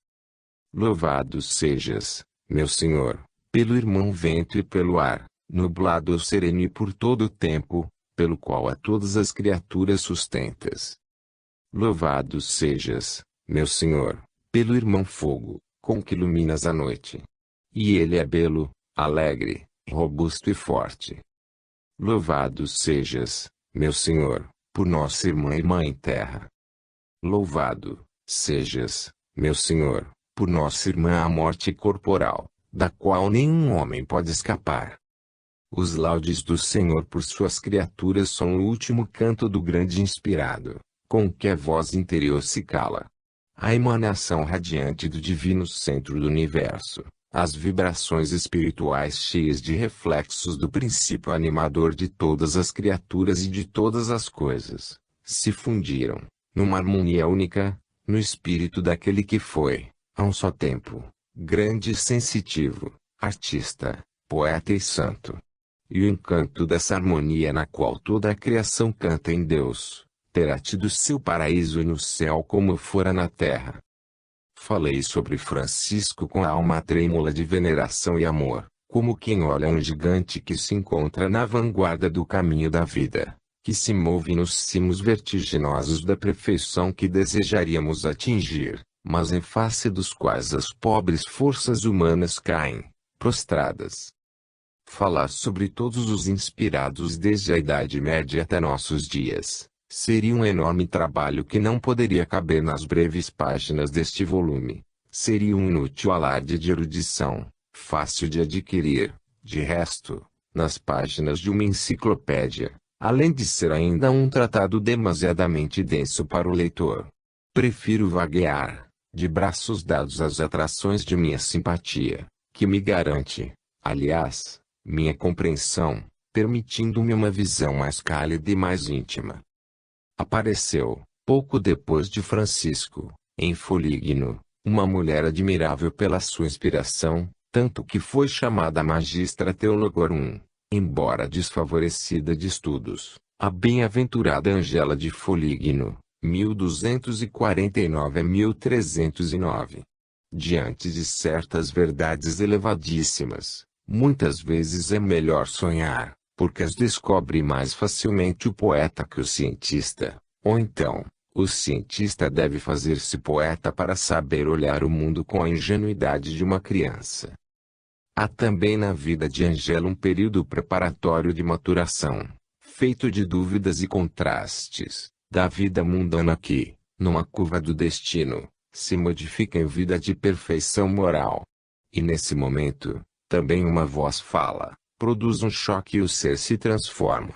Louvado sejas, meu Senhor, pelo irmão vento e pelo ar, nublado ou sereno e por todo o tempo, pelo qual a todas as criaturas sustentas. Louvado sejas, meu Senhor, pelo irmão fogo, com que iluminas a noite. E ele é belo, alegre, robusto e forte. Louvado sejas, meu Senhor, por nossa irmã e mãe terra. Louvado sejas, meu Senhor, por nossa irmã a morte corporal, da qual nenhum homem pode escapar. Os laudes do Senhor por suas criaturas são o último canto do grande inspirado, com que a voz interior se cala. A emanação radiante do divino centro do universo, as vibrações espirituais cheias de reflexos do princípio animador de todas as criaturas e de todas as coisas, se fundiram, numa harmonia única, no espírito daquele que foi, a um só tempo, grande e sensitivo, artista, poeta e santo. E o encanto dessa harmonia na qual toda a criação canta em Deus, terá tido seu paraíso no céu como fora na terra. Falei sobre Francisco com a alma trêmula de veneração e amor, como quem olha um gigante que se encontra na vanguarda do caminho da vida, que se move nos cimos vertiginosos da perfeição que desejaríamos atingir, mas em face dos quais as pobres forças humanas caem, prostradas. Falar sobre todos os inspirados desde a Idade Média até nossos dias, seria um enorme trabalho que não poderia caber nas breves páginas deste volume. Seria um inútil alarde de erudição, fácil de adquirir, de resto, nas páginas de uma enciclopédia, além de ser ainda um tratado demasiadamente denso para o leitor. Prefiro vaguear, de braços dados às atrações de minha simpatia, que me garante, aliás, minha compreensão, permitindo-me uma visão mais cálida e mais íntima. Apareceu, pouco depois de Francisco, em Foligno, uma mulher admirável pela sua inspiração, tanto que foi chamada Magistra Theologorum, embora desfavorecida de estudos, a bem-aventurada Angela de Foligno, 1249 a 1309. Diante de certas verdades elevadíssimas, muitas vezes é melhor sonhar, porque as descobre mais facilmente o poeta que o cientista, ou então, o cientista deve fazer-se poeta para saber olhar o mundo com a ingenuidade de uma criança. Há também na vida de Angela um período preparatório de maturação, feito de dúvidas e contrastes, da vida mundana que, numa curva do destino, se modifica em vida de perfeição moral. E nesse momento, também uma voz fala, produz um choque e o ser se transforma.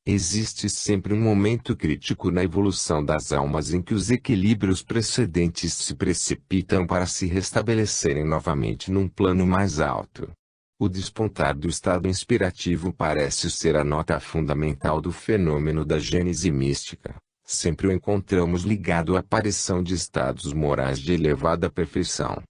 Existe sempre um momento crítico na evolução das almas em que os equilíbrios precedentes se precipitam para se restabelecerem novamente num plano mais alto. O despontar do estado inspirativo parece ser a nota fundamental do fenômeno da gênese mística. Sempre o encontramos ligado à aparição de estados morais de elevada perfeição.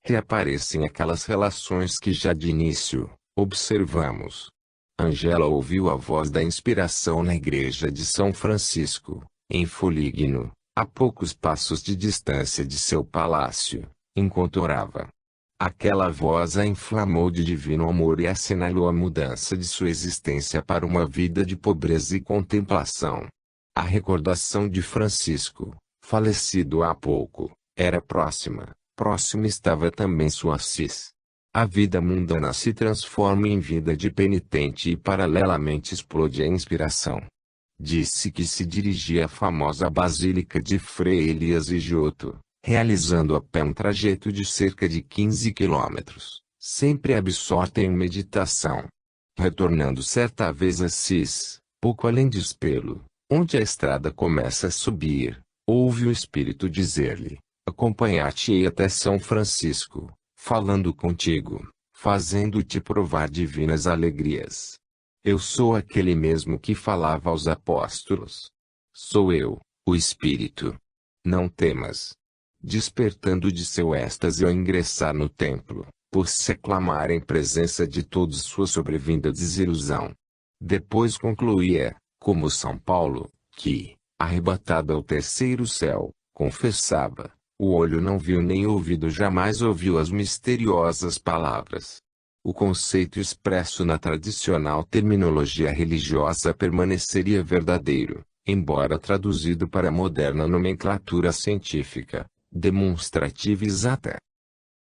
Reaparecem aquelas relações que já de início, observamos. Angela ouviu a voz da inspiração na igreja de São Francisco, em Foligno, a poucos passos de distância de seu palácio, enquanto orava. Aquela voz a inflamou de divino amor e assinalou a mudança de sua existência para uma vida de pobreza e contemplação. A recordação de Francisco, falecido há pouco, era próxima. Próximo estava também sua Assis. A vida mundana se transforma em vida de penitente e paralelamente explode a inspiração. Disse que se dirigia à famosa Basílica de Frei Elias e Giotto, realizando a pé um trajeto de cerca de 15 quilômetros, sempre absorta em meditação. Retornando certa vez a Assis, pouco além de Espelo, onde a estrada começa a subir, ouve o Espírito dizer-lhe: acompanhar-te-ei até São Francisco, falando contigo, fazendo-te provar divinas alegrias. Eu sou aquele mesmo que falava aos apóstolos. Sou eu, o Espírito. Não temas. Despertando de seu êxtase ao ingressar no templo, por se aclamar em presença de todos sua sobrevinda desilusão. Depois concluía, como São Paulo, que, Arrebatada ao terceiro céu, confessava, o olho não viu nem o ouvido jamais ouviu as misteriosas palavras. O conceito expresso na tradicional terminologia religiosa permaneceria verdadeiro, embora traduzido para a moderna nomenclatura científica, demonstrativa e exata.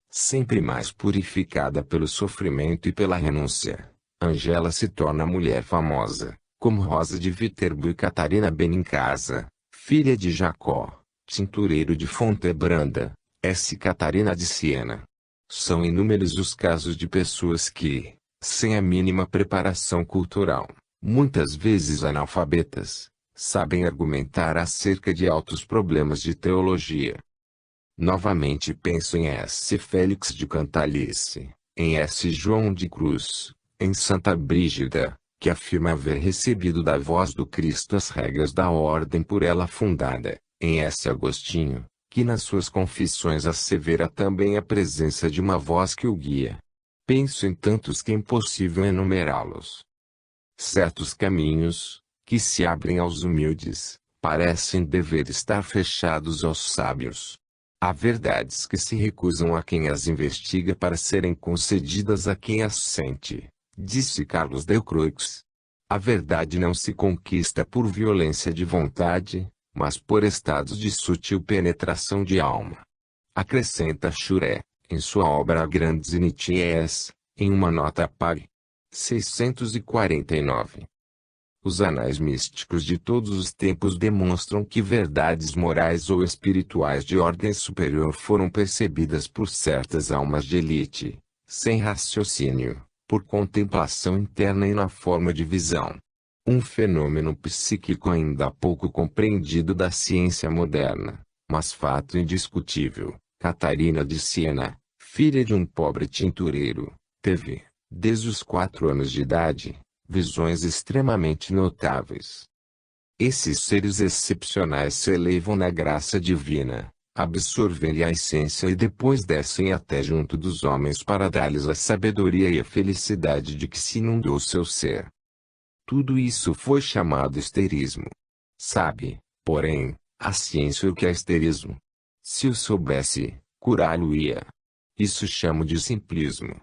Sempre mais purificada pelo sofrimento e pela renúncia, Angela se torna mulher famosa, como Rosa de Viterbo e Catarina Benincasa, filha de Jacó, tintureiro de Fontebranda, S. Catarina de Siena. São inúmeros os casos de pessoas que, sem a mínima preparação cultural, muitas vezes analfabetas, sabem argumentar acerca de altos problemas de teologia. Novamente penso em S. Félix de Cantalice, em S. João de Cruz, em Santa Brígida, que afirma haver recebido da voz do Cristo as regras da ordem por ela fundada, em S. Agostinho, que nas suas confissões assevera também a presença de uma voz que o guia. Penso em tantos que é impossível enumerá-los. Certos caminhos, que se abrem aos humildes, parecem dever estar fechados aos sábios. Há verdades que se recusam a quem as investiga para serem concedidas a quem as sente, disse Carlos Delcroix. A verdade não se conquista por violência de vontade, mas por estados de sutil penetração de alma. Acrescenta Churé, em sua obra Grandes Initiés, em uma nota pág. 649. Os anais místicos de todos os tempos demonstram que verdades morais ou espirituais de ordem superior foram percebidas por certas almas de elite, sem raciocínio, por contemplação interna e na forma de visão. Um fenômeno psíquico ainda pouco compreendido da ciência moderna, mas fato indiscutível. Catarina de Siena, filha de um pobre tintureiro, teve, desde os 4 anos de idade, visões extremamente notáveis. Esses seres excepcionais se elevam na graça divina, absorvem-lhe a essência e depois descem até junto dos homens para dar-lhes a sabedoria e a felicidade de que se inundou seu ser. Tudo isso foi chamado histerismo. Sabe, porém, a ciência o que é histerismo? Se o soubesse, curá-lo-ia. Isso chamo de simplismo.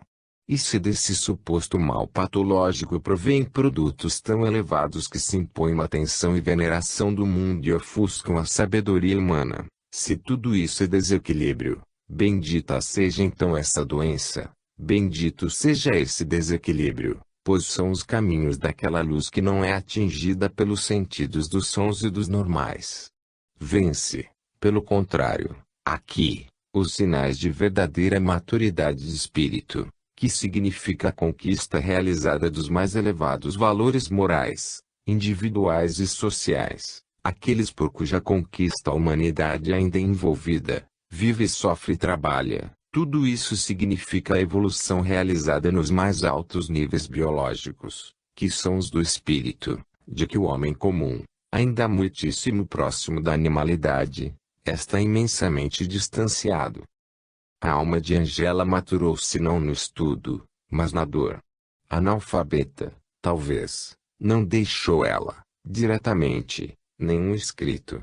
E se desse suposto mal patológico provém produtos tão elevados que se impõem a atenção e veneração do mundo e ofuscam a sabedoria humana, se tudo isso é desequilíbrio, bendita seja então essa doença, bendito seja esse desequilíbrio, pois são os caminhos daquela luz que não é atingida pelos sentidos dos sons e dos normais. Vence, pelo contrário, aqui, os sinais de verdadeira maturidade de espírito, que significa a conquista realizada dos mais elevados valores morais, individuais e sociais, aqueles por cuja conquista a humanidade ainda é envolvida, vive, sofre e trabalha. Tudo isso significa a evolução realizada nos mais altos níveis biológicos, que são os do espírito, de que o homem comum, ainda muitíssimo próximo da animalidade, está imensamente distanciado. A alma de Angela maturou-se não no estudo, mas na dor. Analfabeta, talvez, não deixou ela, diretamente, nenhum escrito.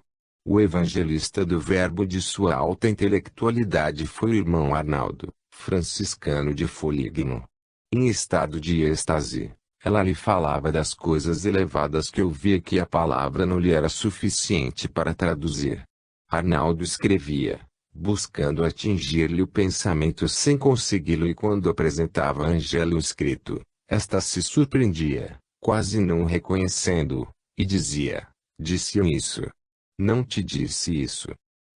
O evangelista do verbo de sua alta intelectualidade foi o irmão Arnaldo, franciscano de Foligno. Em estado de êxtase, ela lhe falava das coisas elevadas que ouvia que a palavra não lhe era suficiente para traduzir. Arnaldo escrevia, buscando atingir-lhe o pensamento sem consegui-lo, e quando apresentava a Angela o escrito, esta se surpreendia, quase não o reconhecendo, e dizia, disse-eu isso. Não te disse isso.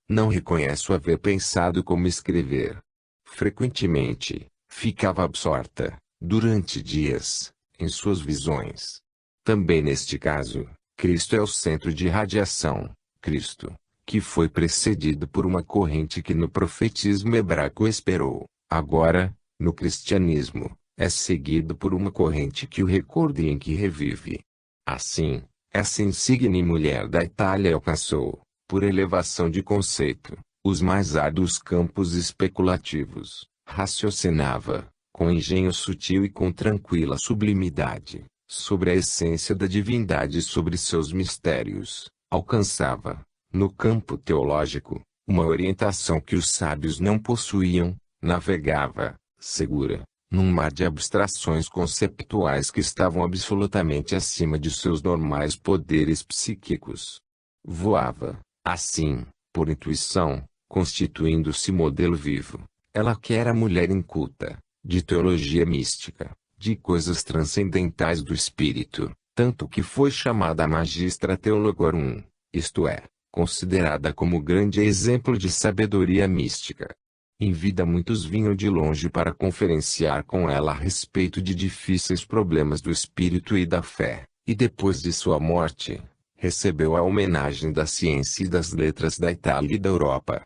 Não reconheço haver pensado como escrever. Frequentemente, ficava absorta, durante dias, em suas visões. Também neste caso, Cristo é o centro de radiação, Cristo, que foi precedido por uma corrente que no profetismo hebraico esperou, agora, no cristianismo, é seguido por uma corrente que o recorda e em que revive. Assim, essa insigne mulher da Itália alcançou, por elevação de conceito, os mais árduos campos especulativos, raciocinava, com engenho sutil e com tranquila sublimidade, sobre a essência da divindade e sobre seus mistérios, Alcançava, no campo teológico, uma orientação que os sábios não possuíam, navegava, segura, num mar de abstrações conceptuais que estavam absolutamente acima de seus normais poderes psíquicos. Voava, assim, por intuição, constituindo-se modelo vivo. Ela que era mulher inculta, de teologia mística, de coisas transcendentais do espírito, tanto que foi chamada Magistra Theologorum, isto é, considerada como grande exemplo de sabedoria mística. Em vida muitos vinham de longe para conferenciar com ela a respeito de difíceis problemas do espírito e da fé, e depois de sua morte, recebeu a homenagem da ciência e das letras da Itália e da Europa.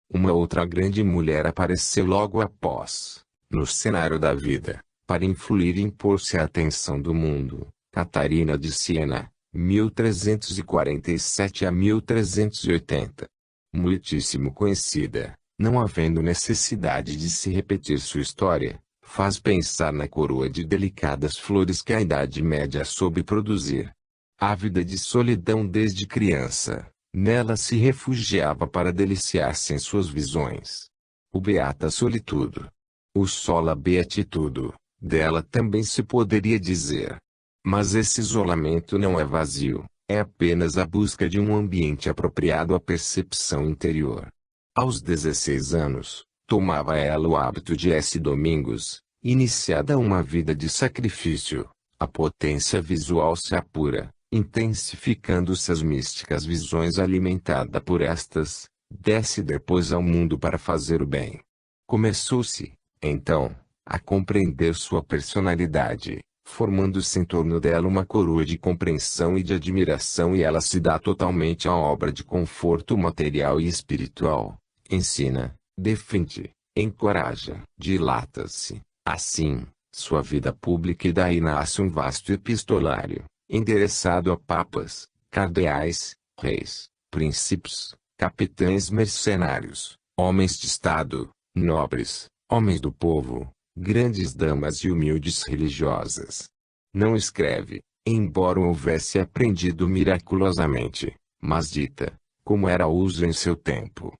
Uma outra grande mulher apareceu logo após, no cenário da vida, para influir e impor-se à atenção do mundo, Catarina de Siena, 1347 a 1380. Muitíssimo conhecida, não havendo necessidade de se repetir sua história, faz pensar na coroa de delicadas flores que a Idade Média soube produzir. Ávida de solidão desde criança, nela se refugiava para deliciar-se em suas visões. O beata solitudo. O sola beatitudo, dela também se poderia dizer. Mas esse isolamento não é vazio, é apenas a busca de um ambiente apropriado à percepção interior. Aos 16 anos, tomava ela o hábito de domingos, iniciada uma vida de sacrifício. A potência visual se apura, intensificando-se as místicas visões alimentada por estas, desce depois ao mundo para fazer o bem. Começou-se, então, a compreender sua personalidade, formando-se em torno dela uma coroa de compreensão e de admiração, e ela se dá totalmente à obra de conforto material e espiritual. Ensina, defende, encoraja, dilata-se. Assim, sua vida pública, e daí nasce um vasto epistolário, endereçado a papas, cardeais, reis, príncipes, capitães mercenários, homens de Estado, nobres, homens do povo, grandes damas e humildes religiosas. Não escreve, embora o houvesse aprendido miraculosamente, mas dita, como era uso em seu tempo.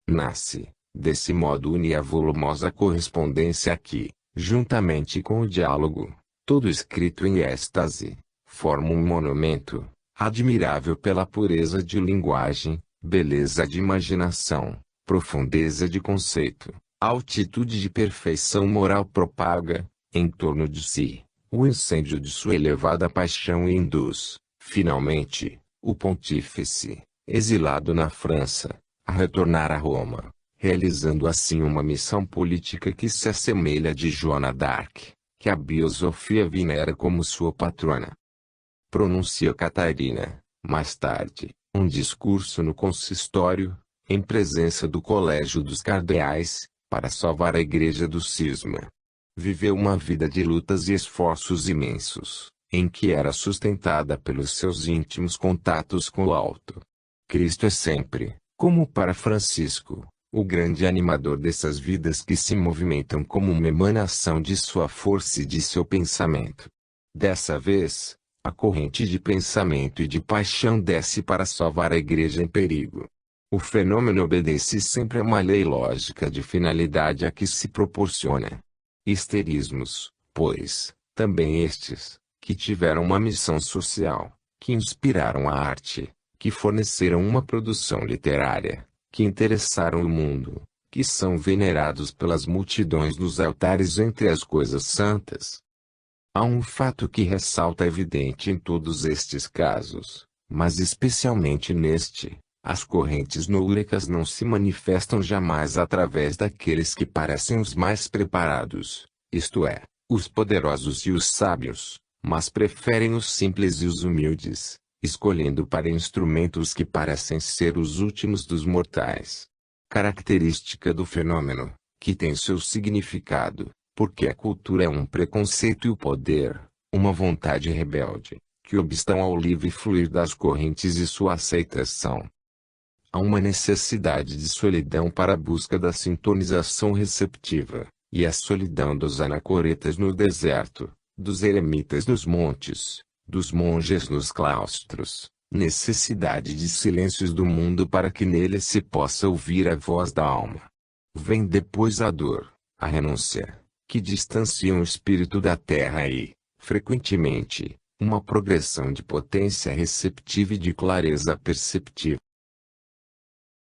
Nasce, desse modo une a volumosa correspondência aqui, juntamente com o diálogo, todo escrito em êxtase, forma um monumento, admirável pela pureza de linguagem, beleza de imaginação, profundeza de conceito, altitude de perfeição moral. Propaga, em torno de si, o incêndio de sua elevada paixão e induz, finalmente, o pontífice, exilado na França, a retornar a Roma, realizando assim uma missão política que se assemelha de Joana d'Arc, que a biosofia venera como sua patrona. Pronuncia Catarina, mais tarde, um discurso no consistório, em presença do Colégio dos Cardeais, para salvar a Igreja do cisma. Viveu uma vida de lutas e esforços imensos, em que era sustentada pelos seus íntimos contatos com o alto. Cristo é sempre, como para Francisco, o grande animador dessas vidas que se movimentam como uma emanação de sua força e de seu pensamento. Dessa vez, a corrente de pensamento e de paixão desce para salvar a Igreja em perigo. O fenômeno obedece sempre a uma lei lógica de finalidade a que se proporciona. Histerismos, pois, também estes, que tiveram uma missão social, que inspiraram a arte, que forneceram uma produção literária, que interessaram o mundo, que são venerados pelas multidões nos altares entre as coisas santas. Há um fato que ressalta evidente em todos estes casos, mas especialmente neste: as correntes núcleas não se manifestam jamais através daqueles que parecem os mais preparados, isto é, os poderosos e os sábios, mas preferem os simples e os humildes, escolhendo para instrumentos que parecem ser os últimos dos mortais. Característica do fenômeno, que tem seu significado, porque a cultura é um preconceito e o poder, uma vontade rebelde, que obstam ao livre fluir das correntes e sua aceitação. Há uma necessidade de solidão para a busca da sintonização receptiva, e a solidão dos anacoretas no deserto, dos eremitas nos montes, dos monges nos claustros, necessidade de silêncios do mundo para que nele se possa ouvir a voz da alma. Vem depois a dor, a renúncia, que distanciam o espírito da terra e, frequentemente, uma progressão de potência receptiva e de clareza perceptiva.